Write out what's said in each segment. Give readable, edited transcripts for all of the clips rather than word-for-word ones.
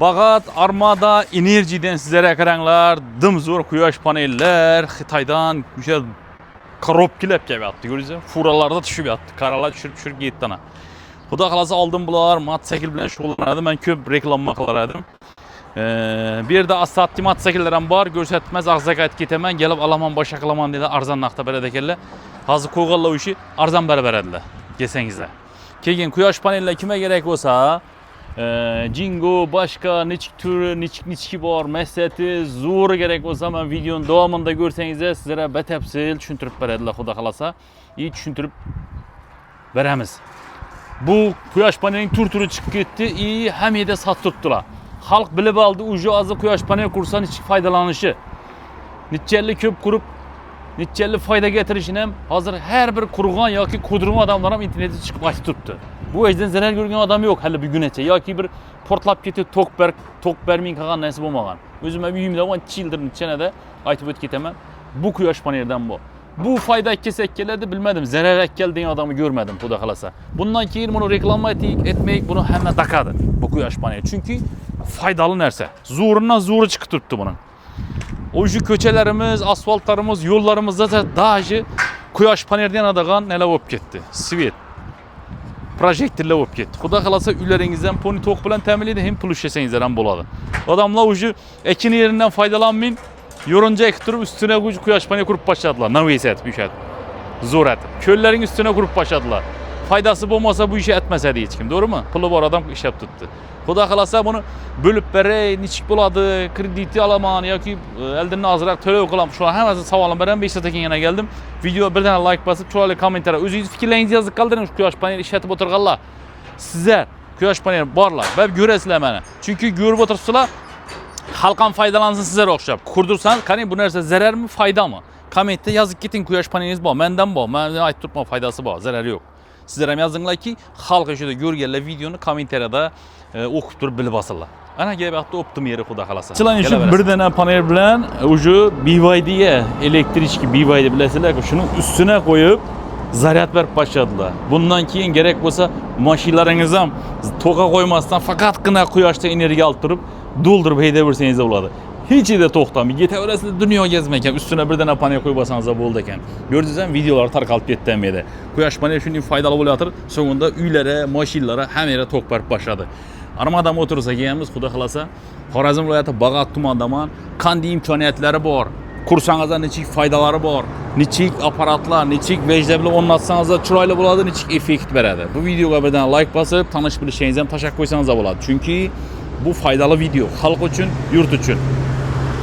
Bagat Armada Enerji'den sizlere ekranlar, dımzor kuyaş paneller, Xitaydan güzel koropkilep gibi attı. Görüyorsunuz, furalarda düşüp yattı. Karalar düşürüp gitti ana. Xuda qalasa aldım bunlar, motosikl bilen şoğlanladım. Ben köp reklamma qılardım. Bir yerde asatlı motosiklerim var, görsətməz ağzak et getemən, gelip alaman başaklaman dedi, arzan naqta bərədəkəllər. Hazır qoğalla o işi arzan bərabərədilər, gesənizlər. Keyin kuyaş panelle kime gerek olsa, Jingo, başka neçik türü, neçik var, meseti, zoru gerek olsa ben videonun devamında görseniz sizlere betepsil düşüntürüp verediler Xuda qalasa. İyi düşüntürüp veremiz. Bu kuyaş panelinin türü çıkıp gitti, iyi hem de sat tuttular. Halk bilip aldı, ucu azı kuyaş panel kursan hiç faydalanışı. Nitçelli köp kurup, nitçelli fayda getirişine hazır her bir kurgan ya ki kudurma adamlarım internete çıkıp açı tuttu. Bu yüzden zarar görgen adam yok hele bir gün etçe. Ya ki bir portlap gitti tok bermeyin kalan nasip olmagan. Özüme bir yümle olan çildirin içine de aytıp öt getemem. Bu kuyaş panelden bu. Bu fayda kesek geledi bilmedim. Zarar ekkeldiğin adamı görmedim Xuda qalasa. Bundan keyin bunu reklama etmeyik bunu hemen takadı bu kuyaş paneli. Çünkü faydalı nerse. Zorundan zoru çıkıp tuttu bunun. O şu köçelerimiz, asfaltlarımız, yollarımızda da dahi kuyaş panelden adağan neler olup gitti. Svet. Projektirle olup gitti. Xuda qalasa ülerinizden poni tok bilen təmin hem pul işeseniz hem boladı. Adamlar ucu ekin yerinden faydalanmayın. Yorunca ektirip üstüne kuyaş paneli kurup başladılar. Naviyset bir şey. Zor et. Köllerin üstüne kurup başladılar. Faydası olmasa bu işi etmeseydi hiç kim. Doğru mu? Pulu var adam iş yap tuttu. Xuda qalasa bunu bölüp bere, niçik buladı, krediti alaman ya ki elden azırak töle kılam. Şu an hemen savalım beren 5 satekin yana geldim. Video bir tane like basıp çoğalı komentara. Özünüz fikirlerinizi yazıp kaldırın şu kuyaş paneli işletip oturğanlar. Sizler kuyaş paneli barlar. Ben göresizler bana. Çünkü görüp otursalar halkan faydalansın sizlere okşap. Kurdursanız hani bu nerse zarar mı fayda mı? Komente yazık gitin kuyaş paneliniz bu. Menden bu. Menden ait tutma faydası bu. Zararı yok. Sizlere yazınlar ki halk işi de görgerler videonu komenterada okup durup bilip asırlar. Ana gibi hatta optum yeri Xuda qalasa. Çılan için bir tane panel bilen ucu BYD'ye elektrikli BYD bilesiler şunun üstüne koyup zaryat verip başladılar. Bundan keyin gerek olsa maşinlarınızı toka koymazdan fakat kına kuyaşta enerji alıp durup doldurup heydebilirseniz de buladı. Hiç de toxtamayın. Getirsiniz dünya gezmeken üstüne bir tane panel koyup basanız da boldu eken. Gördünüz videolar tarqalıp getdi əməyədə. Kuyaş paneli şunun faydalı oluyor. Sonunda üylere, maşinlara hem yere tok verip başladı. Armada motorsa giyemiz Xuda qalasa Xorazm vilayəti Bagat tumandaman kandi imkaniyetleri var. Kursanızda neçik faydaları var. Neçik aparatlar, neçik vecdəbli onlatsanız da çıraylı buladı, neçik effekt verədi. Bu videoya bir tane like basıp tanış bilişinizden taşak koysanız da buladı. Çünkü bu faydalı video. Halk için, yurt için.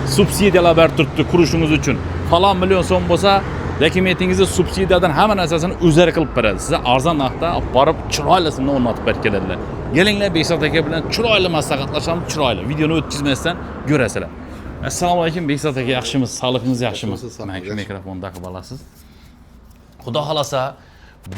Subsidiyalar ver tuttu kuruşunuz için. Falan milyon son olsa hakimiyetinizde subsidiyadan hemen esasını üzeri kılıp verir. Size arzan naqda barıp çıraylasını onlatıp berkelediler. Gelinler Behzat Aka bilen çıraylı maslahatlaşalım, çıraylı. Videonu ötkizmezsen göreseler. Assalamu alaikum Behzat Aka, yaxshimiz, sağlığınız yaxshimi? Mana mikrofonni taqib olasiz. Xudo xolasa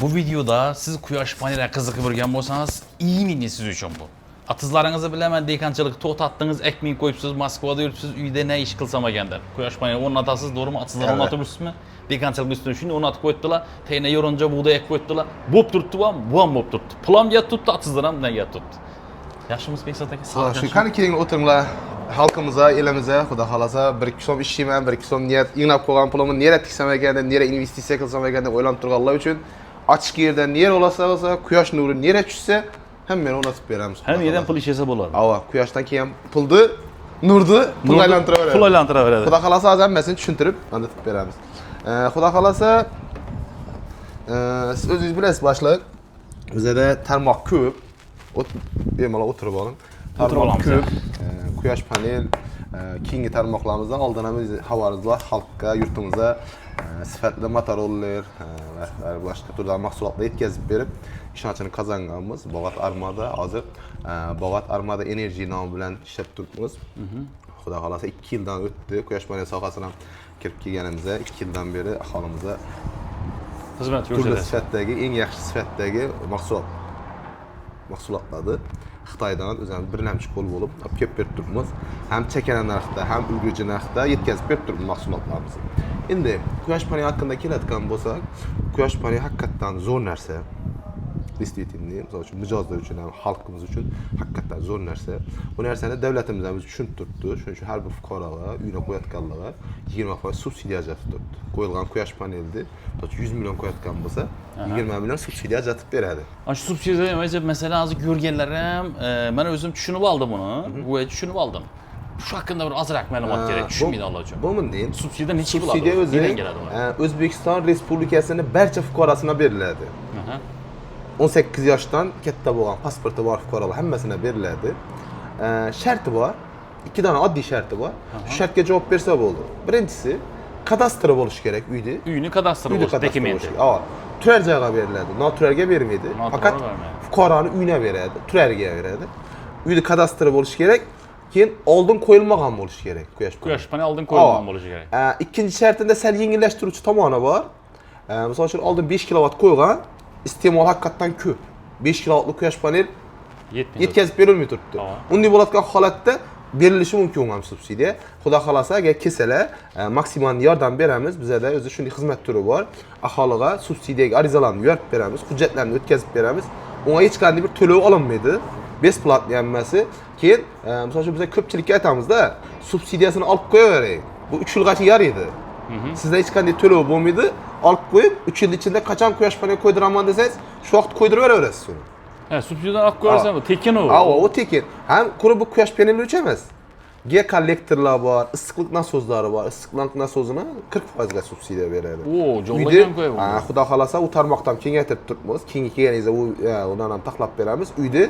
bu videoda siz quyosh paneliga qiziqib yurgan bo'lsangiz, iyi miydi siz uchun bu? Atızlarınızı bilemem dekançılık to'xtatdingiz, ekmeği koyupsiz, Moskvada yuribsiz, uyda ne iş qilsam ekandir. Quyosh paneli o'rnatasız, doğrumu? Atızlar o'rnatırsizmi? Dekançılık üstüne shuni o'rnatib qo'yibdilar, tayina yoronca buğday ekib qo'yibdilar. Bo'p turibdi bu ham bo'p turibdi. Pulam yet tuttu, atızlar ham yet tuttu. Yaxshimiz Behzat aka? Shu qani keyin o'tiringlar. Xalqimizga, elimize, Xudo xolasa 1-2 so'm ishlayman, 1-2 so'm niyat, inglab qo'ygan pulimni nera tiksam ekanda, nera investitsiya qilsam ekanda o'ylab turganlar uchun ochiq yerda nera olsa, quyosh nuri nera tushsa hemen o'rnatib beramiz. Hem yerden pul işese bo'ladi. Ava, quyoshdan keyin pulni, nurni pul aylantiraveradi. Pul aylantiraveradi. Xudo xolasa hozir hammasini tushuntirib, anlatib beramiz. Xudo xolasa siz o'zingiz bilasiz boshliq. Bizda tarmoq ko'p. Bemalol o'tirib oling. Tarmoq ko'p. Quyosh panel keyingi tarmoqlarimizdan oldinamiz xabaringiz xalqqa, yurtimizga sifatli motoroller va boshqa turli mahsulotlar yetkazib berib, ishonchini qozonganmiz. Bagat Armada hozir Bagat Armada Enerji nomi bilan ishlab turibmiz. Xudo xolasa 2 yildan o'tdi. Quyosh panel sohasidan kirib kelganimizda 2 yildan beri aholimizga xizmat ko'rsatadi. Sifatdagi, eng yaxshi sifatdagi mahsulotlarni Xitoydan o'zimiz birlamchi qo'l bo'lib olib kelib berib turibmiz. Ham chakana narxda, ham ulgurji narxda yetkazib berib turibmiz mahsulotlarimizni. Endi quyosh paneli haqida keladigan bo'lsak, quyosh paneli haqiqatan zo'r narsa. действительно, misol uchun mijozlar uchun ham xalqimiz uchun haqiqatan zo'r narsa. Bu narsani davlatimiz ham tushunib turibdi. Shuning uchun har bir fuqaroga uyini qo'yayotganlarga 20% subsidiya ajratib turibdi. Qo'yilgan quyosh panelni 100 million qo'yayotgan bo'lsa, 20 million subsidiya ajratib beradi. Ana shu subsidiya demaysiz, masalan, hozir ko'rganlarim, men o'zim tushunib oldim buni. Bu tushunib oldim. Shu haqida bir ozroq ma'lumot kerak, tushunmaydiganlar uchun. Bu bunday. Subsidiya necha bo'ladi? Subsidiya o'zi O'zbekiston Respublikasining barcha fuqarosina beriladi. 18 yoshdan katta bo'lgan pasporti bor fuqarolar hammasina beriladi. Sharti bor. 2 dona oddiy sharti bor. Shu shartga javob bersa bo'ldi. Birinchisi, kadastri bo'lishi kerak uyda. Uyni kadastri bo'lishi, dokumenti. Turar joyga beriladi. Noturarga bermaydi. Faqat fuqaroning uyina beradi, turarga beradi. Uyda kadastri bo'lishi kerak. Keyin oldin qo'yilmagan bo'lishi kerak quyosh paneli oldin qo'yilmagan bo'lishi kerak. Ikkinchi shartida sal yengillashtiruvchi tomoni bor. Misol uchun oldin 5 kilovat qo'ygan, iste'mol haqiqatan ko'p. 5 kilovatli quyosh panel yetkazib berilmay turibdi. Unday bo'ladigan holatda berilishi mumkin bo'lgan subsidiya. Xudo xolasa agar kelsalar, maksimal yordam beramiz. Bizda o'zi shunday xizmat turi bor. Aholiga subsidiyaga arizalarni yuborib beramiz, hujjatlarni o'tkazib beramiz. Unga hech qanday bir to'lov olinmaydi. Besplatni hammasi. Keyin, misol uchun biz ko'pchilikka aytamizda, subsidiyasini olib qo'yavering. Bu 3 yilgacha yaraydi. Sizda hech qanday to'lov bo'lmaydi, olib qo'yib, 3 yil ichida qachon quyosh panel qo'ydiraman desangiz, shu vaqt qo'ydiraverasiz uni. Subsidiyadan olib qo'yarsan, tekin u. U tekin. Ham bu quyosh paneli uchun emas. Kollektorlar bor, issiqlik nasozlari bor. Issiqlik nasozini 40% ga subsidiya beradi. Jo'llagan qo'yib. Xudo xolasa u tarmoqdan kengaytirib turibmiz. Keyingi kelganingizda undan ham taxlab beramiz. Uyda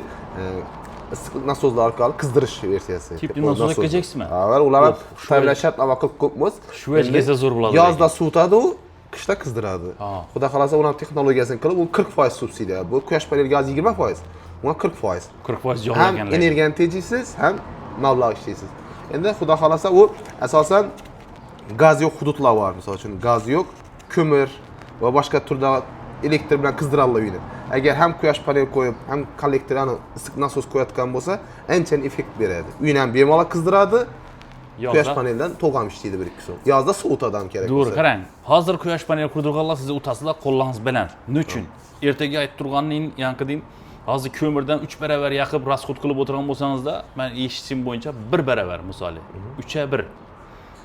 issiqlik nasozlari orqali qizdirish versiyasi. Tipli nasoz ekkajaksizmi? Ular ham Xitoy bilan shartnoma qilib qo'yibmiz. Shu kelsa zo'r bo'ladi. Yozda suvitadi u, qishda qizdiradi. Xudo xolasa uning texnologiyasini qilib, u 40% subsidiya. Bu quyosh paneliga 20%, unga 40%. 40% jo'llaganlar. Ham energiyani tejaysiz, ham mablag' ishlaysiz. Endi xudo xolasa u asosan gaz yo'q hududlar bor, misol uchun gaz yo'q, ko'mir va boshqa turda elektr bilan qizdiradilar uyni. Agar ham quyosh panel qo'yib, ham kollektorni issiq nasos qo'yayotgan bo'lsa, ancha effekt beradi. Uyni ham bemalol qizdiradi. Quyosh paneldan to'g'am ishlaydi 1-2 soat. Yozda sovutadi ham kerak. To'g'ri, qarang. Hozir quyosh paneli qurdirganlar sizni utasizlar, qo'llaringiz bilan. Nechun? Ertaga aytib turganning yanqidim, hozir ko'mirdan 3 baravar yaqib rasxod qilib o'tirgan bo'lsangizda, men eshitishim bo'yicha 1 baravar misoli. 3 ga 1.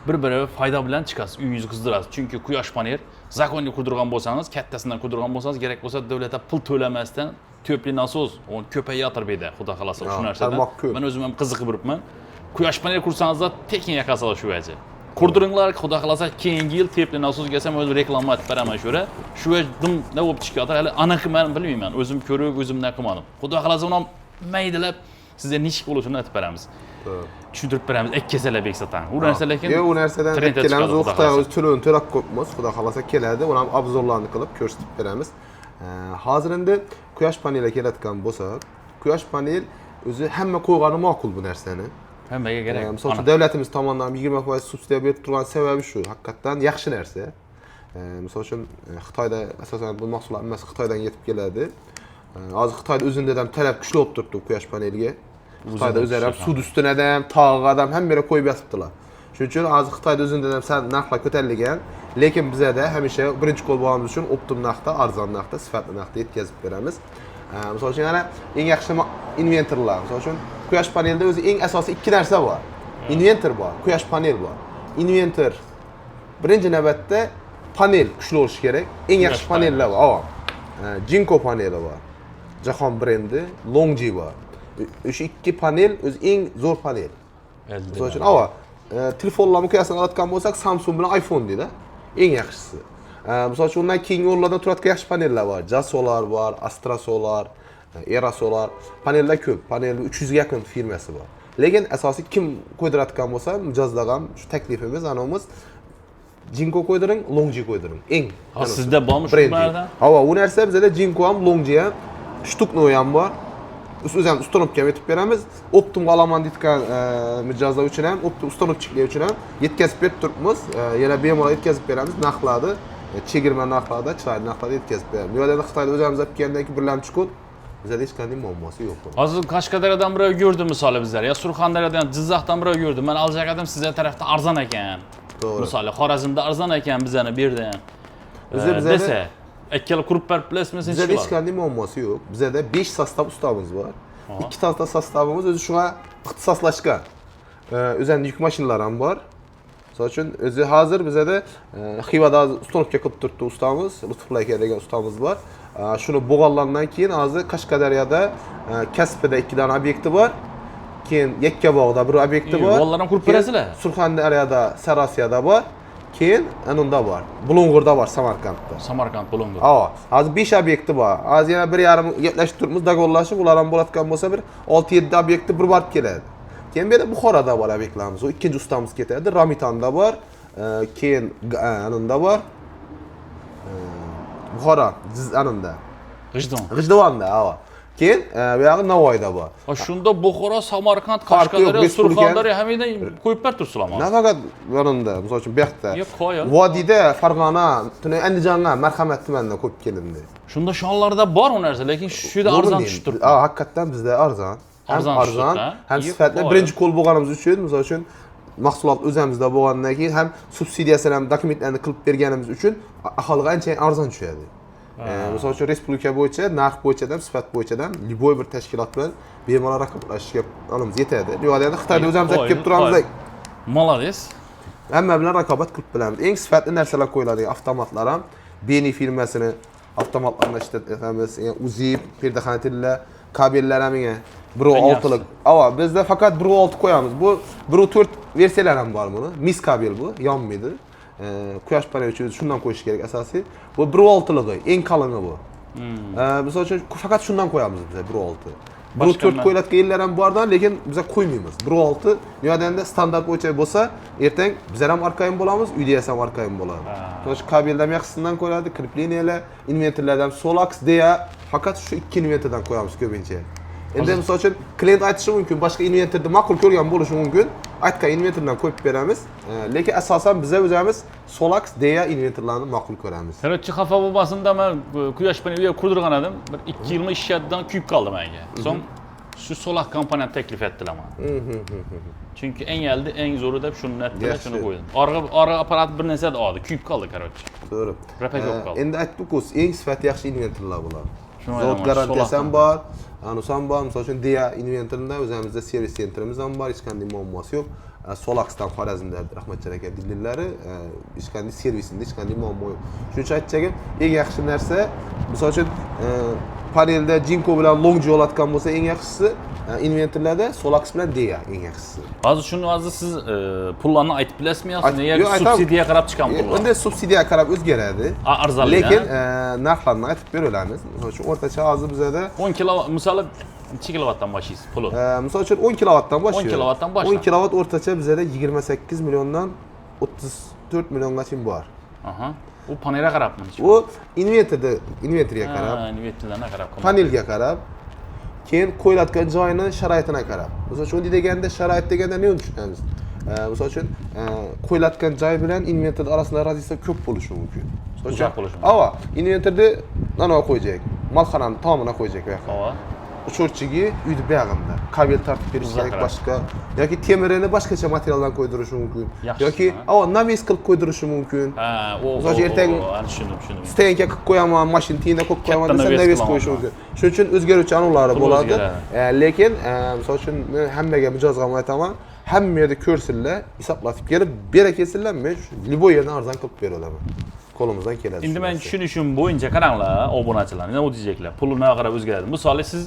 1 baravar foyda bilan chiqasiz, uyingizni qizdirasiz. Chunki quyosh panel zakonli qurdirgan bo'lsangiz, kattasidan qurdirgan bo'lsangiz, kerak bo'lsa davlatga pul to'lamasdan tepli nasos, uni ko'paytirib beradi. Xudo xolasa shu narsadan. Men o'zim ham qiziqib yuribman. Quyosh panel qursangizda tekin yakasizlar shu vaje. Qurdiringlar, xudo xolasa keyingi yil tepli nasos gelsam o'zim reklama aytib beraman shura. Shu dim nima bo'lib chiqyapti, hali aniq men bilmayman. O'zim ko'rib, o'zim naqamadim. Xudo xolasa uni maydalab sizga nechik bo'lishini aytib beramiz. Tushuntirib beramiz. Ekkasalar beksatan. U narsa lekin u narsadan ikkalamiz o'qitay o'z to'lovini to'lab qo'yibmiz. Xudo xolasa keladi, uni ham obzorlarni qilib ko'rsatib beramiz. Hozir endi quyosh paneli kelayotgan bo'lsa, quyosh panel o'zi hamma qo'ygani ma'qul bu narsani. Hammaga kerak. Misol uchun davlatimiz tomonidan 20% subsidiya berib turgan sababi shu. Haqiqatan yaxshi narsa. Misol uchun Xitoyda asosan bu mahsulotlar hammasi Xitoydan yetib keladi. Hozir Xitoyda o'zida ham talab kuchli bo'lib turibdi quyosh paneliga. Xitoyda o'zlari ham sud ustida ham, tog'ga ham hamma yerga qo'yib yotibdilar. Shuning uchun hozir Xitoyda o'zida ham sal narxlar ko'tarilgan, lekin bizda hamisha birinchi qo'l bo'lganimiz uchun optim narxda, arzon narxda, sifatli narxda yetkazib beramiz. Misol uchun yana eng yaxshi inventorlar. Misol uchun quyosh panelida o'zi eng asosiy 2 narsa bor. Inventor bor, quyosh panel bor. Inventor birinchi navbatda panel kuchli bo'lishi kerak. Eng yaxshi panellar bor. Jinko paneli bor. Jahon brendi Longji bor. O'sha 2 panel o'zi eng zo'r panel. Misol uchun telefonlarni qiyosini oladigan bo'lsak, Samsung bilan iPhone deydi. Eng yaxshisi. Misol uchun undan keyingi o'rinlarda turadigan yaxshi panellar bor. Jasolar bor, Astra Solar, Era Solar. Panellar ko'p. Panelning 300 ga yaqin firmasi bor. Lekin asosiy kim qo'ydiradigan bo'lsa, mijozlarga shu taklifimiz, anamiz Jinko qo'ydiring, Longji qo'ydiring. Eng. Sizda bormi shulardan? U narsa bizda Jinko ham, Longji ham, shtukno ham bor. Biz ham ustanobga yetib beramiz. Optim olaman deyotgan mijozlar uchun ham, optim ustanobchilar uchun ham yetkazib berib turibmiz. Yana bemalol yetkazib beramiz. Narxlarni chegirma narxlarda, chiroyli narxlarda yetkazib beramiz. Yo'lda Xitoyda o'zimiz olib kelgandan keyin birlamchi kod bizda hech qanday muammosi yo'q. Hozir Qashqadaryodan birov ko'rdi misoli bizlar, ya Surxondaryodan, Jizzaxdan birov ko'rdi. Men aljagadim sizlar tarafda arzon ekan. To'g'ri. Misoli Xorazmda arzon ekan bizani bu yerda ham. Bizda desa Ekkala kurup berip bilasizmi sen Bizde hiç çıkılar? kendi muamması yok. Bizde de 5 sastav ustamız var. Aha. 2 tane da sastavımız özü şuna ixtisaslaşkan. Özende yük maşinalari ham bor. Misol uchun o'zi hozir bizda de Xivada ustonovka qilib turibdi ustamiz, Lutfulla aka degan ustamiz bor. Shuni bo'g'anlandan keyin hozir Qashqadaryoda Kaspida 2 dona obyekti bor. Keyin Yakkabog'da bir obyekti bor. Bollar ham qurib berasizlar? Surxondaryoda, Sarosiyada bor. Keyin anunda bor. Bulung'urda bor, Samarqandda. Samarqand Bulung'ur. Ha, hozir 5 obyekti bor. Hozir yana 1,5 gaplashib turibmiz, dagonlashib, ular ham bo'layotgan bo'lsa bir 6-7 obyekti bir borib keladi. Keyin bu yerda Buxoroda bor obyektlarimiz. O ikkinchi ustamiz ketadi. Ramitonda bor, keyin anunda bor. Buxoro, anunda. G'ijdon. G'ijduvonda, ha. Keyin bu yog'i Navoiyda bor. Shunda Buxoro, Samarqand, Farqi yo'q, Qashqadaryo, respublika- Surxondaryo hammadan qo'yib berib tursizlarmi? Nafaqat yanında, misol uchun bu yoqda. Yo'q, qo'yil. Vodiyda, Farg'ona, Andijonga, Marhamat tumanidan qo'yib kelindi. Shunda shonlarda bor u narsa, lekin shu yerda arzon tushib turibdi. Ha, haqiqatan bizda arzon. Ham Arzon arzon, tushibdi, ham ha? sifatli. Yo'q, Birinchi qo'l bo'lganimiz uchun, misol uchun mahsulot o'zimizda bo'lgandan keyin ham subsidiyasini ham dokumentlarni qilib berganimiz uchun aholiga ancha arzon tushadi. Misol uchun respublika bo'yicha, narx bo'yicha ham, sifat bo'yicha ham liboy bir tashkilot bilan bemalol raqobatlashishga olamiz yetadi. Bu yerda Xitoyda o'zimiz olib kelib turamiz. Молодец. Hamma bilan raqobat qilib bilamiz. Eng sifatli narsalar qo'yiladigan avtomatlar ham Beni firmasini avtomatlarni ishlatamiz. Uzib, perdaxanatilla, kabellar ham 1.6lik. Ava, bizda faqat 1.6 qo'yamiz. Bu 1.4 versiyalar ham bor buni. Mis kabel bu, yonmaydi. Quyosh paneli uchun shundan qo'yish kerak asosiy. Bu 1.6ligi, eng qalini bu. Misol uchun faqat shundan qo'yamiz biz 1.6. 1.4 qo'yiladigan yerlar ham bordan, lekin biz qo'ymaymiz. 1.6 yo'danda standart bo'yicha bo'lsa, ertang bizlar ham arkayn bo'lamiz, uyda ham arkayn bo'ladi. To'sh kabellar ham yaxshisidan qo'yiladi, kripleniyalar, invertorlardan Solax deya faqat shu 2 invertordan qo'yamiz ko'pincha. Endi misol uchun klient aytishi mumkin, boshqa invertorni ma'qul ko'rgan bo'lishi mumkin. Aytgan invertordan qo'yib beramiz. Lekin asosan biz o'zimiz Solax deya invertorlarni ma'qul ko'ramiz. Terrorchi xafa bo'lmasin-da, men quyosh paneli qurdirgan edim. Bir 2 yil ishlatdan kuyib qoldi menga. So'ng shu Solax komponent taklif etdilar menga. Chunki eng zo'ri deb shuni aytdilar, shuni qo'ydim. Orqa apparat bir narsa oldi, kuyib qoldi, короче. To'g'ri. Rapak yo'q qoldi. Endi aytdik-ku, eng sifat yaxshi invertorlar bular. Shuni Zavod aytaman, garantiyasi ham Solaxdan. bor. Anusan bor, misol uchun deya inventorida o'zimizda servis sentrimiz ham bor, hech qanday muammosi yo'q. Solaxdan Xorazmda Rahmatjon aka dillillari, hech qanday servisida hech qanday muammo yo'q. Shuning uchun aytchagim, eng yaxshi narsa, misol uchun panelda Jinko bilan Longji olayotgan bo'lsa, eng yaxshisi inventorlarda Solax bilan deya eng yaxshisi. Hozir siz pullarni aytib bilasizmi yoki Yo'q, aytaman. subsidiyaga qarab chiqqan pullar? Endi subsidiyaga qarab o'zgaradi. Arzonli. Lekin narxlarni aytib beramiz. Misol uchun o'rtacha hozir bizada 10 kilo, misoli necha kilovatdan boshlaysiz puli? misol uchun 10 kilovatdan boshlaydi. 10 kilovatdan boshlaydi. 10 kilovat o'rtacha bizada 28 milliondan 34 milliongacha bor. Aha. U panelga qarabmi? U invertorga qarab, invertorlarga qarab. panelga qarab, keyin qo'yiladigan joyini sharoitiga qarab. Misol uchun deganda sharoit deganda nima tushunamiz? Misol uchun qo'yiladigan joy bilan invertor orasida radiusiya ko'p bo'lishi mumkin. Uzoq bo'lishi mumkin. Ava, invertorni mana qo'yajak. Malxonani tomini qo'yajak bu yoqqa. Hava. Uchurchiga uyni buyog'ida kabel tortib berish kerak boshqa yoki temirini boshqacha materialdan qo'ydirish mumkin. Yoki naves qilib qo'ydirish mumkin. Ha, Misol uchun ertaga tushundim. Stenka qilib qo'yaman, mashintina qo'yib qo'yaman desa naves qo'yish mumkin. Shuning uchun o'zgaruvchi anulari bo'ladi. Lekin misol uchun men hammaga mijozga aytaman, hamma yerda ko'rsinlar, hisoblatib kelib, bera kelsinlar, men liboy yerdan arzon qilib bera olaman. Qo'limizdan keladi. Endi men tushunishim bo'yicha qaranglar, obunachilar, nima deyeceklar? Pulini qarab o'zgaradi. Misol siz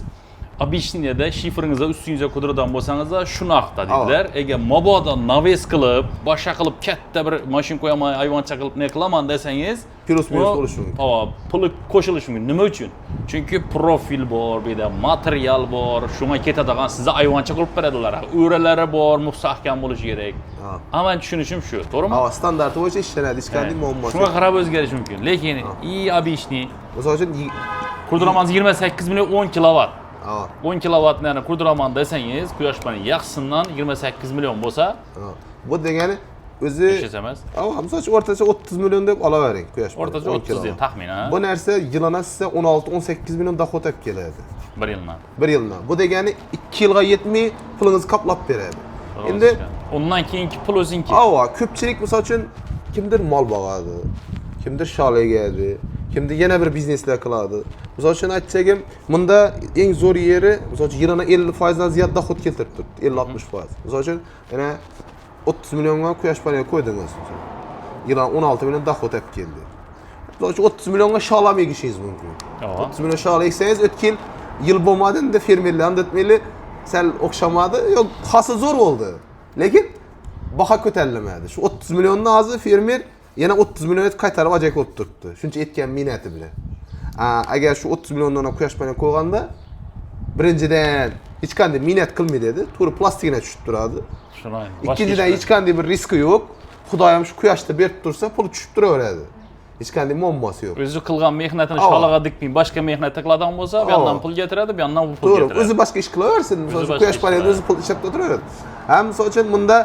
объяснениеda shifringizga ustingizga qidiradigan bo'lsangiz, shunaqda dedilar. Agar mabodo naves qilib, boshqa qilib katta bir mashin qo'yaman, ayvoncha qilib ne qilaman desangiz, plus minus bo'lishi mumkin. Puli qo'shilishi mumkin. Nima uchun? Chunki profil bor, bu yerda material bor, shunga ketadigan sizni ayvoncha qilib beradilar. O'ralari bor, mustahkam bo'lishi kerak. Amma tushunishim shu, to'g'rimi? Ha, standarti bo'yicha ishlanadi, hech qanday muammo yo'q. Shunga qarab o'zgarishi mumkin. Lekin объясни. Misol uchun Qurdiramangiz 28 million 10 kilovat. 10 Ha. kilovatni qurdiraman desangiz, quyosh paneli yaxshisidan 28 million bo'lsa, bu degani o'zi emas. Misol uchun o'rtacha 30 million deb olavering quyosh paneli. O'rtacha 30 deb taxminan. Bu narsa yilona sizga 16-18 million doxod olib keladi. 1 yildan. 1 yildan. Bu degani 2 yilga yetmay pulingizni qoplab beradi. Endi undan keyingi pul o'zinki. ko'pchilik misol uchun kimdir mol boqadi, kimdir shol egadi, kimdi yana bir biznesler qiladi. Misol uchun aytsagim, bunda eng zo'r yeri, misol uchun yilini 50% dan ziyod dohod keltirib turibdi, 50-60%. Misol uchun yana 30 millionga quyosh paneli qo'ydingiz. Yildan 16 million dohod olib keldi. Misol uchun 30 millionga sholam egishingiz mumkin. 30 million sholam eksangiz o'tgan yil bo'lmadi, endi fermerlar andetmayli sal o'xshamadi, yo'q, hosil zo'r bo'ldi. Lekin baho ko'tarilmadi. Shu 30 milliondan hozir fermer yana 30 million qaytarib ajak olib turibdi. Shuncha etgan minnati bilan. Agar shu 30 milliondan quyosh paneli qo'yganda, birinchidan hech qanday minnat qilmaydi edi, to'g'ri plastikina tushib turadi. Ikkinchidan hech qanday bir riski yo'q. Xudoyim shu quyoshda berib tursa, pul tushib turaveradi. Hech qanday muammosi yo'q. O'zi qilgan mehnatini sholaga dikmay, boshqa mehnat qiladigan bo'lsa, bu yerdan pul keltiradi, bu yerdan pul keltiradi. To'g'ri, o'zi boshqa ish qilaversin. Masalan, quyosh paneli o'zi pul ishlab turaveradi. Ham misol uchun bunda